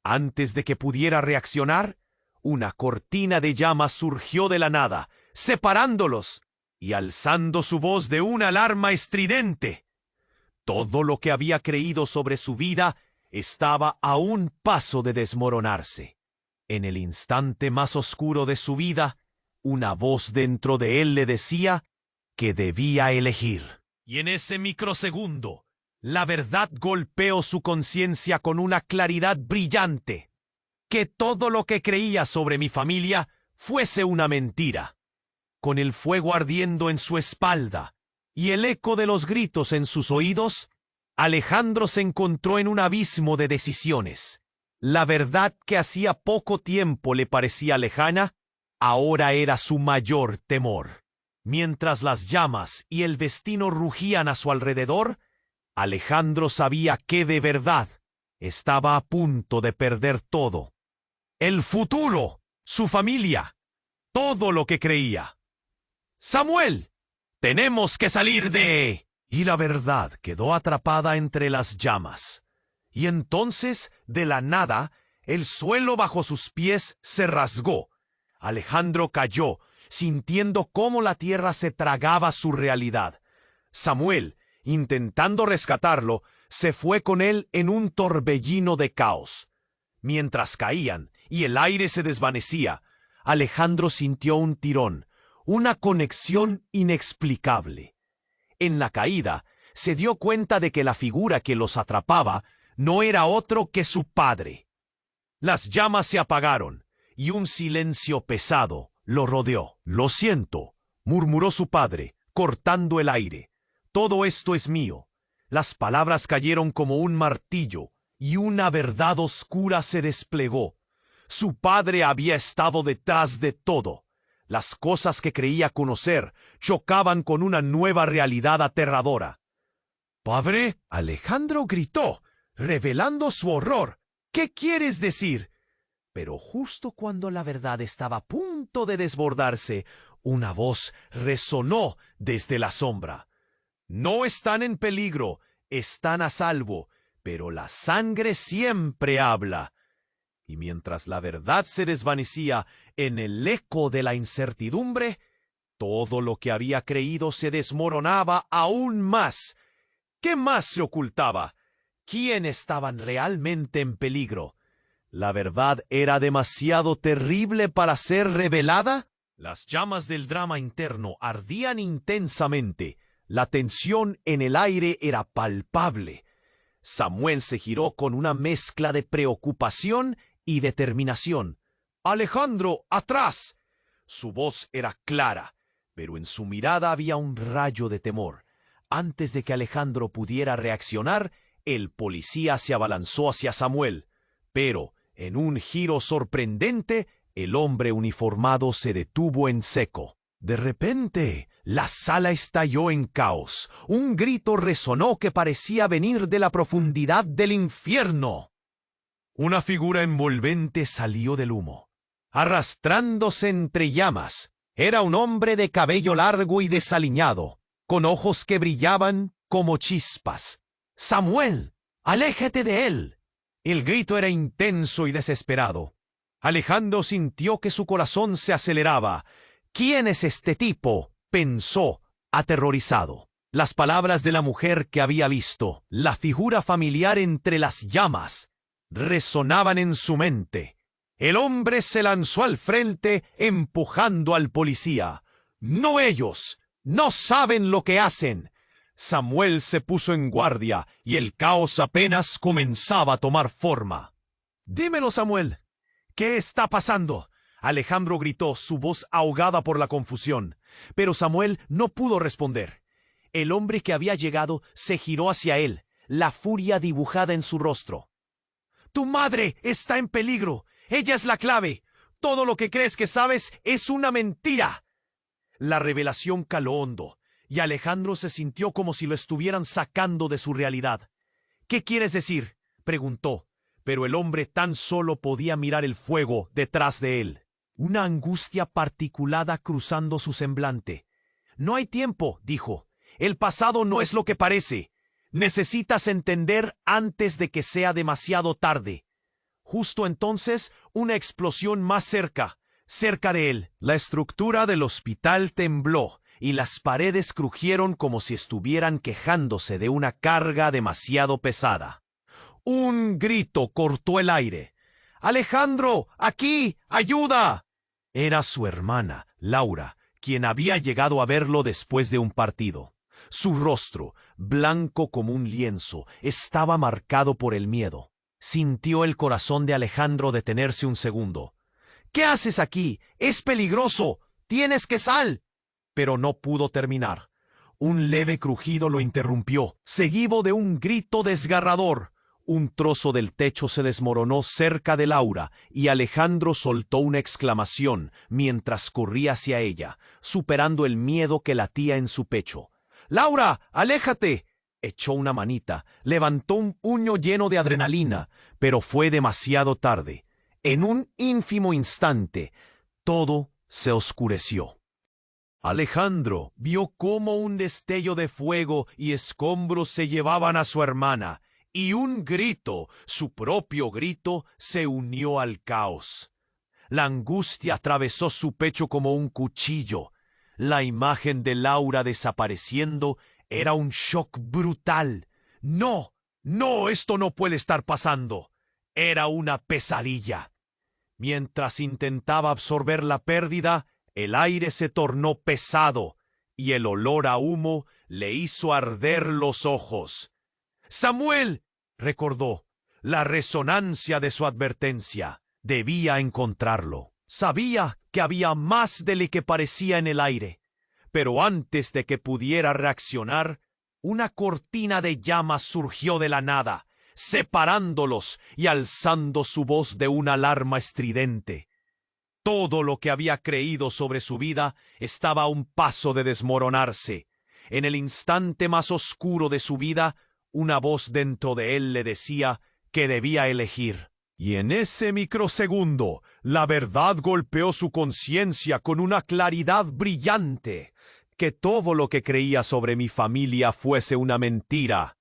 Antes de que pudiera reaccionar, una cortina de llamas surgió de la nada, separándolos y alzando su voz de una alarma estridente. Todo lo que había creído sobre su vida estaba a un paso de desmoronarse. En el instante más oscuro de su vida, una voz dentro de él le decía que debía elegir. Y en ese microsegundo, la verdad golpeó su conciencia con una claridad brillante. Que todo lo que creía sobre mi familia fuese una mentira. Con el fuego ardiendo en su espalda y el eco de los gritos en sus oídos, Alejandro se encontró en un abismo de decisiones. La verdad que hacía poco tiempo le parecía lejana, ahora era su mayor temor. Mientras las llamas y el destino rugían a su alrededor, Alejandro sabía que de verdad estaba a punto de perder todo. El futuro, su familia, todo lo que creía. «Samuel, tenemos que salir de...» Y la verdad quedó atrapada entre las llamas. Y entonces, de la nada, el suelo bajo sus pies se rasgó. Alejandro cayó, sintiendo cómo la tierra se tragaba su realidad. Samuel, intentando rescatarlo, se fue con él en un torbellino de caos. Mientras caían y el aire se desvanecía, Alejandro sintió un tirón, una conexión inexplicable. En la caída, se dio cuenta de que la figura que los atrapaba no era otro que su padre. Las llamas se apagaron y un silencio pesado lo rodeó. «Lo siento», murmuró su padre, cortando el aire. «Todo esto es mío». Las palabras cayeron como un martillo y una verdad oscura se desplegó. Su padre había estado detrás de todo. Las cosas que creía conocer chocaban con una nueva realidad aterradora. «¡Padre!», Alejandro gritó, revelando su horror. «¿Qué quieres decir?». Pero justo cuando la verdad estaba a punto de desbordarse, una voz resonó desde la sombra. «No están en peligro, están a salvo, pero la sangre siempre habla». Y mientras la verdad se desvanecía en el eco de la incertidumbre, todo lo que había creído se desmoronaba aún más. ¿Qué más se ocultaba? ¿Quién estaban realmente en peligro? ¿La verdad era demasiado terrible para ser revelada? Las llamas del drama interno ardían intensamente. La tensión en el aire era palpable. Samuel se giró con una mezcla de preocupación y determinación. «¡Alejandro, atrás!». Su voz era clara, pero en su mirada había un rayo de temor. Antes de que Alejandro pudiera reaccionar, el policía se abalanzó hacia Samuel. Pero, en un giro sorprendente, el hombre uniformado se detuvo en seco. De repente, la sala estalló en caos. Un grito resonó que parecía venir de la profundidad del infierno. Una figura envolvente salió del humo, arrastrándose entre llamas. Era un hombre de cabello largo y desaliñado, con ojos que brillaban como chispas. «¡Samuel! ¡Aléjate de él!». El grito era intenso y desesperado. Alejandro sintió que su corazón se aceleraba. «¿Quién es este tipo?», pensó, aterrorizado. Las palabras de la mujer que había visto, la figura familiar entre las llamas, resonaban en su mente. El hombre se lanzó al frente, empujando al policía. «¡No ellos! ¡No saben lo que hacen!». Samuel se puso en guardia y el caos apenas comenzaba a tomar forma. «Dímelo, Samuel. ¿Qué está pasando?», Alejandro gritó, su voz ahogada por la confusión. Pero Samuel no pudo responder. El hombre que había llegado se giró hacia él, la furia dibujada en su rostro. «Tu madre está en peligro. Ella es la clave. Todo lo que crees que sabes es una mentira». La revelación caló hondo, y Alejandro se sintió como si lo estuvieran sacando de su realidad. «¿Qué quieres decir?», preguntó, pero el hombre tan solo podía mirar el fuego detrás de él. Una angustia particulada cruzando su semblante. «No hay tiempo», dijo. «El pasado no es lo que parece. Necesitas entender antes de que sea demasiado tarde». Justo entonces, una explosión más cerca de él. La estructura del hospital tembló y las paredes crujieron como si estuvieran quejándose de una carga demasiado pesada. Un grito cortó el aire. «¡Alejandro! ¡Aquí! ¡Ayuda!». Era su hermana, Laura, quien había llegado a verlo después de un partido. Su rostro, blanco como un lienzo, estaba marcado por el miedo. Sintió el corazón de Alejandro detenerse un segundo. «¿Qué haces aquí? ¡Es peligroso! ¡Tienes que salir!». Pero no pudo terminar. Un leve crujido lo interrumpió, seguido de un grito desgarrador. Un trozo del techo se desmoronó cerca de Laura y Alejandro soltó una exclamación mientras corría hacia ella, superando el miedo que latía en su pecho. «¡Laura, aléjate!». Echó una manita, levantó un puño lleno de adrenalina, pero fue demasiado tarde. En un ínfimo instante, todo se oscureció. Alejandro vio cómo un destello de fuego y escombros se llevaban a su hermana, y un grito, su propio grito, se unió al caos. La angustia atravesó su pecho como un cuchillo. La imagen de Laura desapareciendo era un shock brutal. «No, no, esto no puede estar pasando». Era una pesadilla. Mientras intentaba absorber la pérdida, el aire se tornó pesado y el olor a humo le hizo arder los ojos. «Samuel», recordó, la resonancia de su advertencia. Debía encontrarlo. Sabía que había más de lo que parecía en el aire, pero antes de que pudiera reaccionar, una cortina de llamas surgió de la nada, separándolos y alzando su voz de una alarma estridente. Todo lo que había creído sobre su vida estaba a un paso de desmoronarse. En el instante más oscuro de su vida, una voz dentro de él le decía que debía elegir. Y en ese microsegundo, la verdad golpeó su conciencia con una claridad brillante. Que todo lo que creía sobre mi familia fuese una mentira.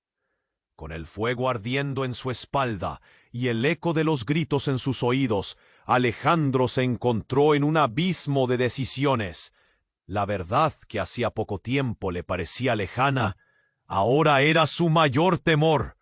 Con el fuego ardiendo en su espalda y el eco de los gritos en sus oídos, Alejandro se encontró en un abismo de decisiones. La verdad que hacía poco tiempo le parecía lejana, ahora era su mayor temor.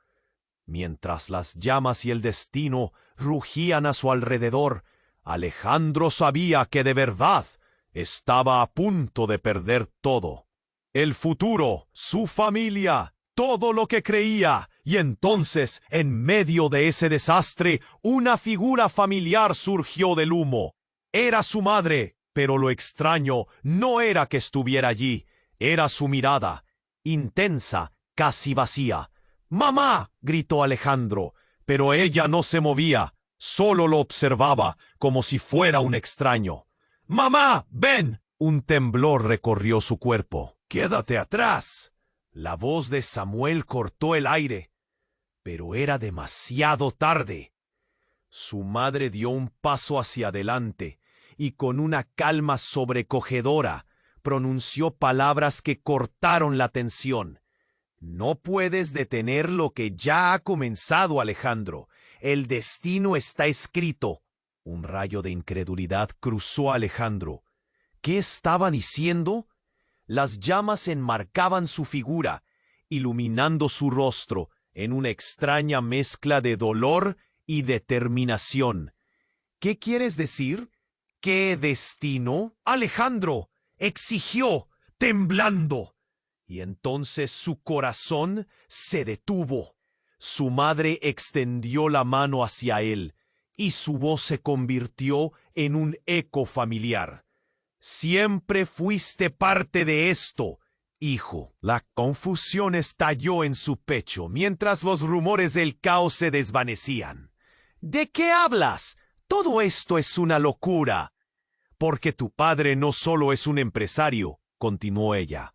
Mientras las llamas y el destino rugían a su alrededor, Alejandro sabía que de verdad estaba a punto de perder todo. El futuro, su familia, todo lo que creía. Y entonces, en medio de ese desastre, una figura familiar surgió del humo. Era su madre, pero lo extraño no era que estuviera allí, era su mirada, intensa, casi vacía. «¡Mamá!», gritó Alejandro, pero ella no se movía, solo lo observaba como si fuera un extraño. «¡Mamá, ven!». Un temblor recorrió su cuerpo. «¡Quédate atrás!». La voz de Samuel cortó el aire, pero era demasiado tarde. Su madre dio un paso hacia adelante y con una calma sobrecogedora pronunció palabras que cortaron la tensión. «No puedes detener lo que ya ha comenzado, Alejandro. El destino está escrito». Un rayo de incredulidad cruzó a Alejandro. ¿Qué estaba diciendo? Las llamas enmarcaban su figura, iluminando su rostro en una extraña mezcla de dolor y determinación. «¿Qué quieres decir?». «¿Qué destino?». «Alejandro», exigió, temblando. Y entonces su corazón se detuvo. Su madre extendió la mano hacia él, y su voz se convirtió en un eco familiar. «Siempre fuiste parte de esto, hijo». La confusión estalló en su pecho mientras los rumores del caos se desvanecían. «¿De qué hablas? Todo esto es una locura». «Porque tu padre no solo es un empresario», continuó ella,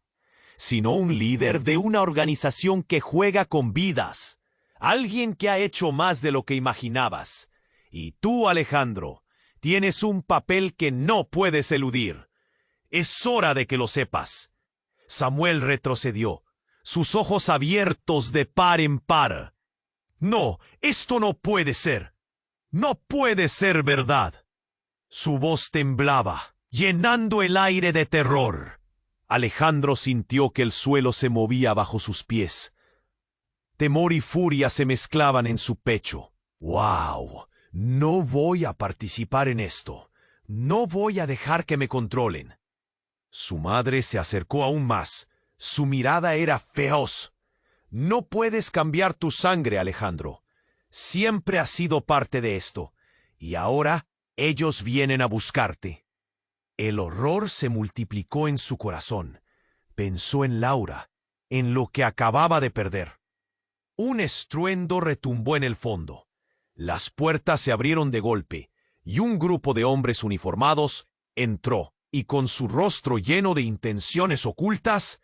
«sino un líder de una organización que juega con vidas. Alguien que ha hecho más de lo que imaginabas. Y tú, Alejandro, tienes un papel que no puedes eludir. Es hora de que lo sepas». Samuel retrocedió, sus ojos abiertos de par en par. «No, esto no puede ser. No puede ser verdad». Su voz temblaba, llenando el aire de terror. Alejandro sintió que el suelo se movía bajo sus pies. Temor y furia se mezclaban en su pecho. «¡Wow! No voy a participar en esto. No voy a dejar que me controlen». Su madre se acercó aún más. Su mirada era feroz. «No puedes cambiar tu sangre, Alejandro. Siempre has sido parte de esto. Y ahora ellos vienen a buscarte». El horror se multiplicó en su corazón. Pensó en Laura, en lo que acababa de perder. Un estruendo retumbó en el fondo. Las puertas se abrieron de golpe, y un grupo de hombres uniformados entró, y con su rostro lleno de intenciones ocultas,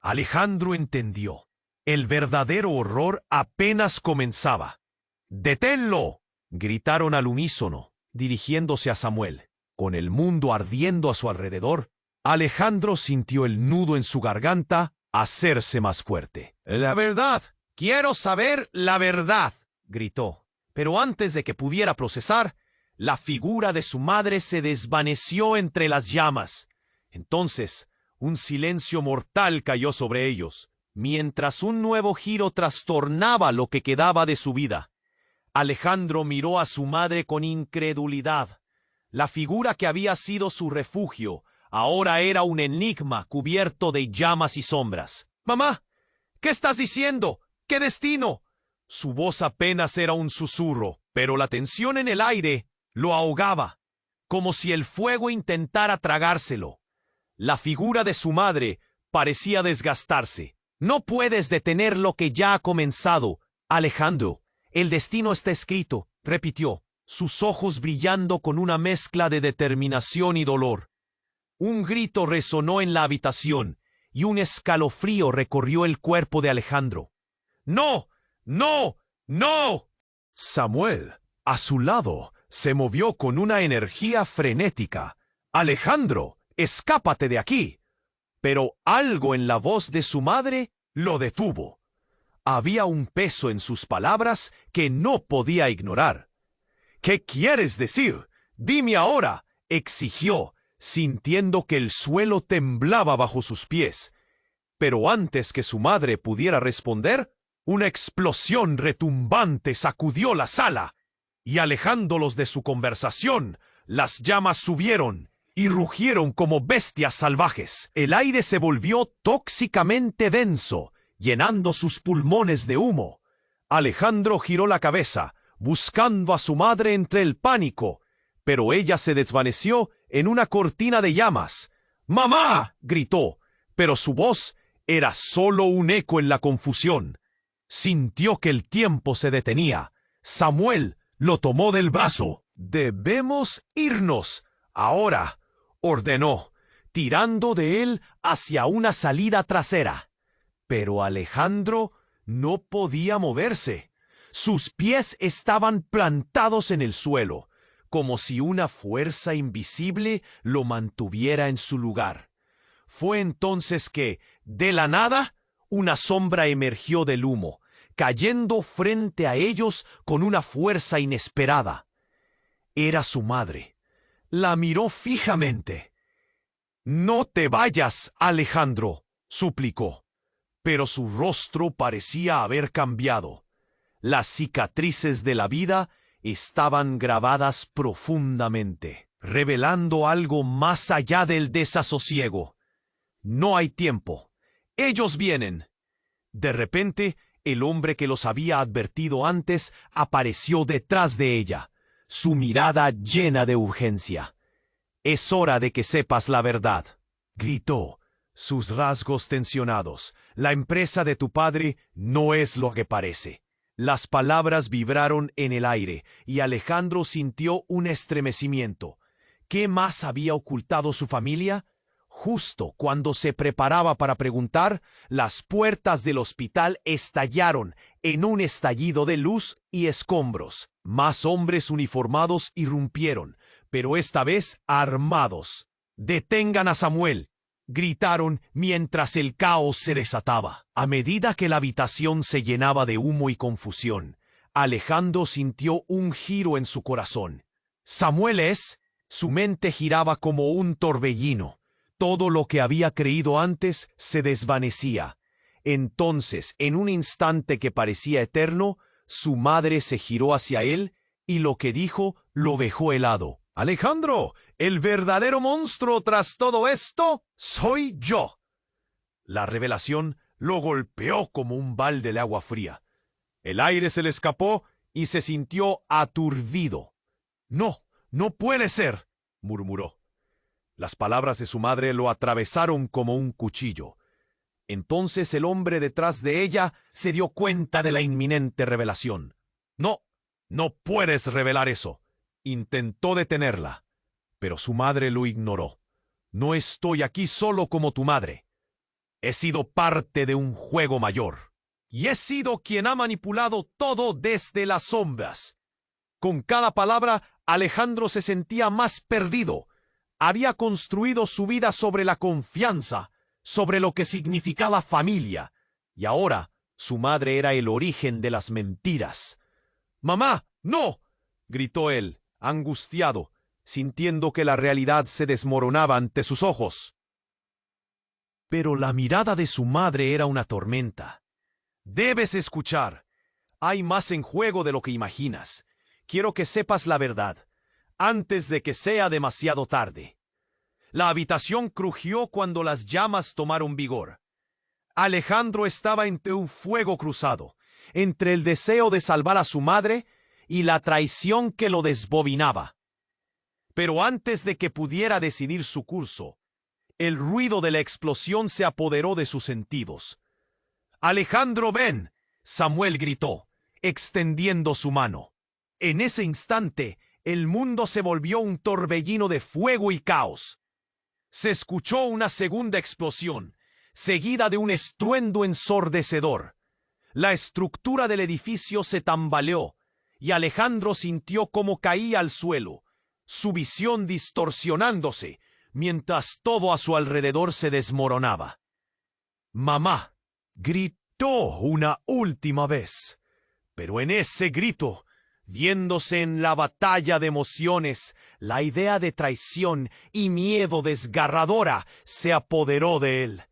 Alejandro entendió. El verdadero horror apenas comenzaba. «¡Deténlo!», gritaron al unísono, dirigiéndose a Samuel. Con el mundo ardiendo a su alrededor, Alejandro sintió el nudo en su garganta hacerse más fuerte. «La verdad, quiero saber la verdad», gritó. Pero antes de que pudiera procesar, la figura de su madre se desvaneció entre las llamas. Entonces, un silencio mortal cayó sobre ellos, mientras un nuevo giro trastornaba lo que quedaba de su vida. Alejandro miró a su madre con incredulidad. La figura que había sido su refugio ahora era un enigma cubierto de llamas y sombras. «Mamá, ¿qué estás diciendo? ¿Qué destino?» Su voz apenas era un susurro, pero la tensión en el aire lo ahogaba, como si el fuego intentara tragárselo. La figura de su madre parecía desgastarse. «No puedes detener lo que ya ha comenzado, Alejandro. El destino está escrito», repitió, sus ojos brillando con una mezcla de determinación y dolor. Un grito resonó en la habitación y un escalofrío recorrió el cuerpo de Alejandro. «¡No! ¡No! ¡No!». Samuel, a su lado, se movió con una energía frenética. «Alejandro, escápate de aquí». Pero algo en la voz de su madre lo detuvo. Había un peso en sus palabras que no podía ignorar. «¿Qué quieres decir? Dime ahora», exigió, sintiendo que el suelo temblaba bajo sus pies. Pero antes que su madre pudiera responder, una explosión retumbante sacudió la sala, y alejándolos de su conversación, las llamas subieron y rugieron como bestias salvajes. El aire se volvió tóxicamente denso, llenando sus pulmones de humo. Alejandro giró la cabeza, buscando a su madre entre el pánico, pero ella se desvaneció en una cortina de llamas. «¡Mamá!», gritó, pero su voz era solo un eco en la confusión. Sintió que el tiempo se detenía. Samuel lo tomó del brazo. «Debemos irnos ahora», ordenó, tirando de él hacia una salida trasera. Pero Alejandro no podía moverse. Sus pies estaban plantados en el suelo, como si una fuerza invisible lo mantuviera en su lugar. Fue entonces que, de la nada, una sombra emergió del humo, cayendo frente a ellos con una fuerza inesperada. Era su madre. La miró fijamente. «No te vayas, Alejandro», suplicó. Pero su rostro parecía haber cambiado. Las cicatrices de la vida estaban grabadas profundamente, revelando algo más allá del desasosiego. «No hay tiempo. Ellos vienen». De repente, el hombre que los había advertido antes apareció detrás de ella, su mirada llena de urgencia. «Es hora de que sepas la verdad», gritó, sus rasgos tensionados. «La empresa de tu padre no es lo que parece». Las palabras vibraron en el aire y Alejandro sintió un estremecimiento. ¿Qué más había ocultado su familia? Justo cuando se preparaba para preguntar, las puertas del hospital estallaron en un estallido de luz y escombros. Más hombres uniformados irrumpieron, pero esta vez armados. «¡Detengan a Samuel!», gritaron mientras el caos se desataba. A medida que la habitación se llenaba de humo y confusión, Alejandro sintió un giro en su corazón. «¿Samuel es?». Su mente giraba como un torbellino. Todo lo que había creído antes se desvanecía. Entonces, en un instante que parecía eterno, su madre se giró hacia él y lo que dijo lo dejó helado. «Alejandro, el verdadero monstruo tras todo esto soy yo». La revelación lo golpeó como un balde de agua fría. El aire se le escapó y se sintió aturdido. «No, no puede ser», murmuró. Las palabras de su madre lo atravesaron como un cuchillo. Entonces el hombre detrás de ella se dio cuenta de la inminente revelación. «No, no puedes revelar eso». Intentó detenerla, pero su madre lo ignoró. «No estoy aquí solo como tu madre. He sido parte de un juego mayor. Y he sido quien ha manipulado todo desde las sombras». Con cada palabra, Alejandro se sentía más perdido. Había construido su vida sobre la confianza, sobre lo que significaba familia, y ahora su madre era el origen de las mentiras. «¡Mamá, no!», gritó él, angustiado, sintiendo que la realidad se desmoronaba ante sus ojos. Pero la mirada de su madre era una tormenta. «Debes escuchar. Hay más en juego de lo que imaginas. Quiero que sepas la verdad, antes de que sea demasiado tarde». La habitación crujió cuando las llamas tomaron vigor. Alejandro estaba entre un fuego cruzado, entre el deseo de salvar a su madre y la traición que lo desbobinaba. Pero antes de que pudiera decidir su curso, el ruido de la explosión se apoderó de sus sentidos. «Alejandro, ven», Samuel gritó, extendiendo su mano. En ese instante, el mundo se volvió un torbellino de fuego y caos. Se escuchó una segunda explosión, seguida de un estruendo ensordecedor. La estructura del edificio se tambaleó y Alejandro sintió cómo caía al suelo, su visión distorsionándose, mientras todo a su alrededor se desmoronaba. «Mamá», gritó una última vez, pero en ese grito, viéndose en la batalla de emociones, la idea de traición y miedo desgarradora se apoderó de él.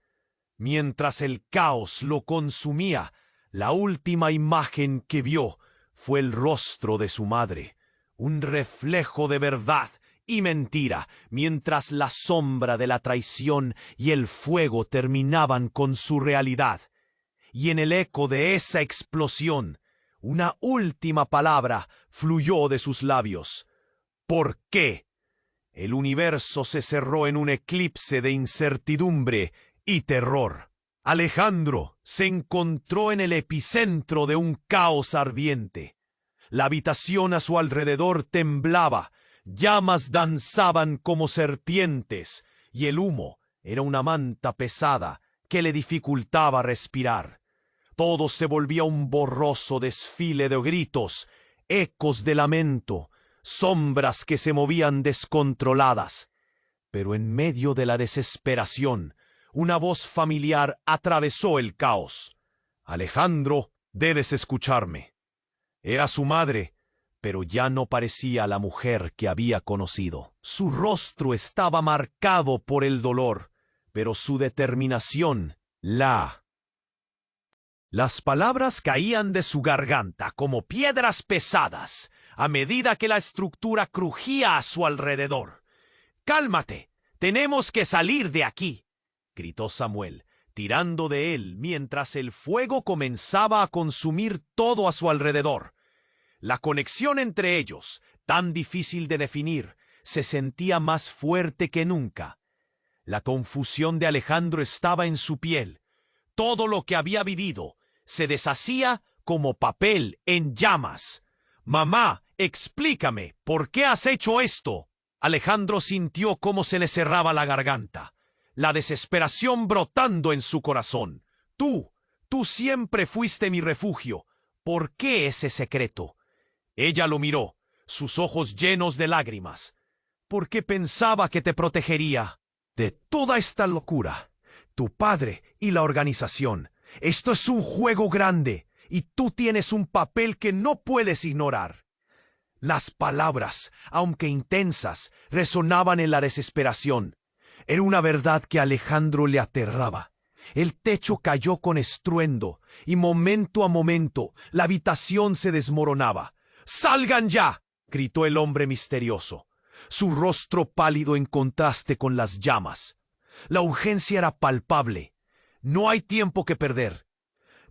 Mientras el caos lo consumía, la última imagen que vio fue el rostro de su madre, un reflejo de verdad y mentira, mientras la sombra de la traición y el fuego terminaban con su realidad. Y en el eco de esa explosión, una última palabra fluyó de sus labios. ¿Por qué? El universo se cerró en un eclipse de incertidumbre y terror. Alejandro se encontró en el epicentro de un caos ardiente. La habitación a su alrededor temblaba, llamas danzaban como serpientes, y el humo era una manta pesada que le dificultaba respirar. Todo se volvía un borroso desfile de gritos, ecos de lamento, sombras que se movían descontroladas. Pero en medio de la desesperación, una voz familiar atravesó el caos. «Alejandro, debes escucharme». Era su madre, pero ya no parecía la mujer que había conocido. Su rostro estaba marcado por el dolor, pero su determinación Las palabras caían de su garganta como piedras pesadas a medida que la estructura crujía a su alrededor. «Cálmate, tenemos que salir de aquí», gritó Samuel, tirando de él mientras el fuego comenzaba a consumir todo a su alrededor. La conexión entre ellos, tan difícil de definir, se sentía más fuerte que nunca. La confusión de Alejandro estaba en su piel. Todo lo que había vivido se deshacía como papel en llamas. «Mamá, explícame, ¿por qué has hecho esto?». Alejandro sintió cómo se le cerraba la garganta, la desesperación brotando en su corazón. Tú siempre fuiste mi refugio. ¿Por qué ese secreto?». Ella lo miró, sus ojos llenos de lágrimas. «Porque pensaba que te protegería de toda esta locura. Tu padre y la organización. Esto es un juego grande y tú tienes un papel que no puedes ignorar». Las palabras, aunque intensas, resonaban en la desesperación. Era una verdad que a Alejandro le aterraba. El techo cayó con estruendo y momento a momento la habitación se desmoronaba. «¡Salgan ya!», gritó el hombre misterioso, su rostro pálido en contraste con las llamas. La urgencia era palpable. «No hay tiempo que perder».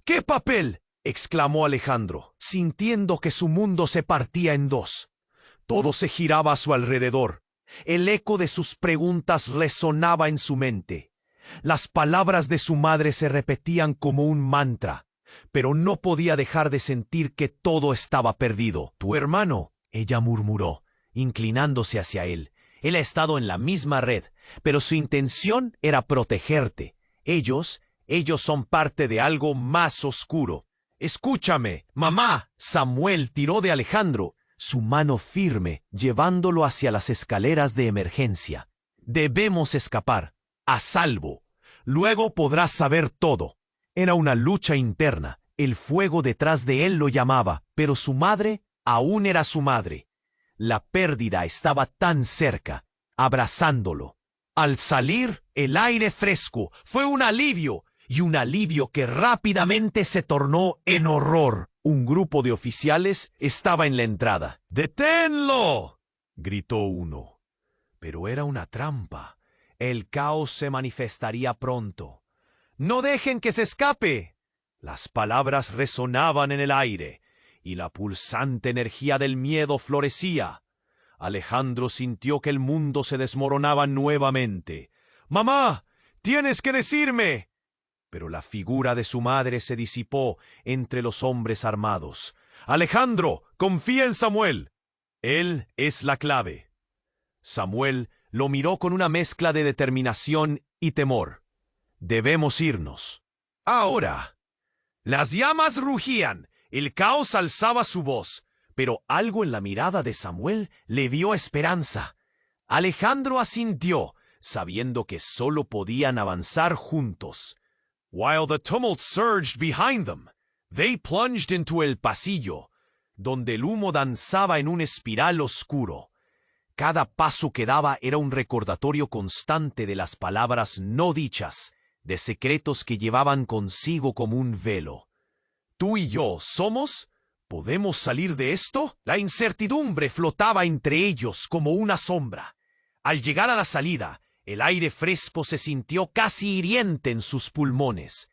«¿Qué papel?», exclamó Alejandro, sintiendo que su mundo se partía en dos. Todo se giraba a su alrededor. El eco de sus preguntas resonaba en su mente. Las palabras de su madre se repetían como un mantra, pero no podía dejar de sentir que todo estaba perdido. «Tu hermano», ella murmuró, inclinándose hacia él. «Él ha estado en la misma red, pero su intención era protegerte. Ellos son parte de algo más oscuro». «Escúchame, mamá». Samuel tiró de Alejandro, su mano firme, llevándolo hacia las escaleras de emergencia. «Debemos escapar, a salvo. Luego podrás saber todo». Era una lucha interna. El fuego detrás de él lo llamaba, pero su madre aún era su madre. La pérdida estaba tan cerca, abrazándolo. Al salir, el aire fresco fue un alivio, y un alivio que rápidamente se tornó en horror. Un grupo de oficiales estaba en la entrada. «¡Deténlo!», gritó uno. Pero era una trampa. El caos se manifestaría pronto. ¡No dejen que se escape! Las palabras resonaban en el aire, y la pulsante energía del miedo florecía. Alejandro sintió que el mundo se desmoronaba nuevamente. ¡Mamá! ¡Tienes que decirme! Pero la figura de su madre se disipó entre los hombres armados. Alejandro, confía en Samuel. Él es la clave. Samuel lo miró con una mezcla de determinación y temor. Debemos irnos. Ahora. Las llamas rugían, el caos alzaba su voz, pero algo en la mirada de Samuel le dio esperanza. Alejandro asintió, sabiendo que solo podían avanzar juntos. While the tumult surged behind them, they plunged into el pasillo, donde el humo danzaba en un espiral oscuro. Cada paso que daba era un recordatorio constante de las palabras no dichas, de secretos que llevaban consigo como un velo. ¿Tú y yo somos? ¿Podemos salir de esto? La incertidumbre flotaba entre ellos como una sombra. Al llegar a la salida, el aire fresco se sintió casi hiriente en sus pulmones.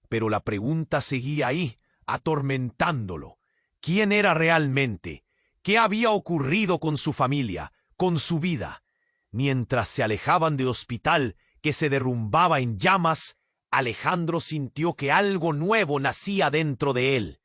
Pero la pregunta seguía ahí, atormentándolo. ¿Quién era realmente? ¿Qué había ocurrido con su familia, con su vida? Mientras se alejaban del hospital, que se derrumbaba en llamas, Alejandro sintió que algo nuevo nacía dentro de él.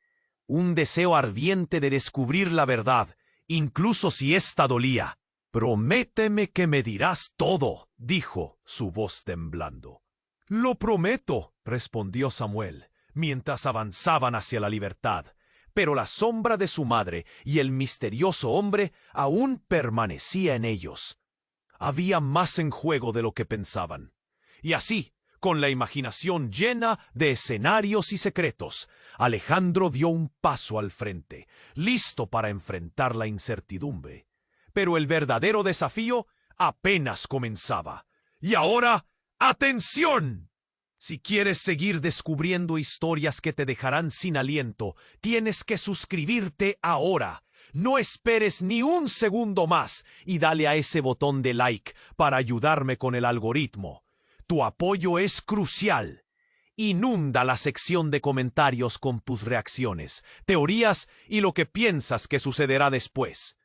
Un deseo ardiente de descubrir la verdad, incluso si ésta dolía. «Prométeme que me dirás todo», dijo, su voz temblando. «Lo prometo», respondió Samuel, mientras avanzaban hacia la libertad. Pero la sombra de su madre y el misterioso hombre aún permanecía en ellos. Había más en juego de lo que pensaban. Y así, con la imaginación llena de escenarios y secretos, Alejandro dio un paso al frente, listo para enfrentar la incertidumbre. Pero el verdadero desafío apenas comenzaba. Y ahora, ¡atención! Si quieres seguir descubriendo historias que te dejarán sin aliento, tienes que suscribirte ahora. No esperes ni un segundo más y dale a ese botón de like para ayudarme con el algoritmo. Tu apoyo es crucial. Inunda la sección de comentarios con tus reacciones, teorías y lo que piensas que sucederá después.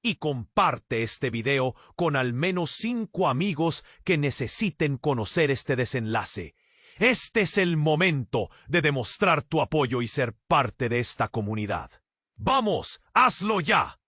Y comparte este video con al menos 5 amigos que necesiten conocer este desenlace. Este es el momento de demostrar tu apoyo y ser parte de esta comunidad. ¡Vamos! ¡Hazlo ya!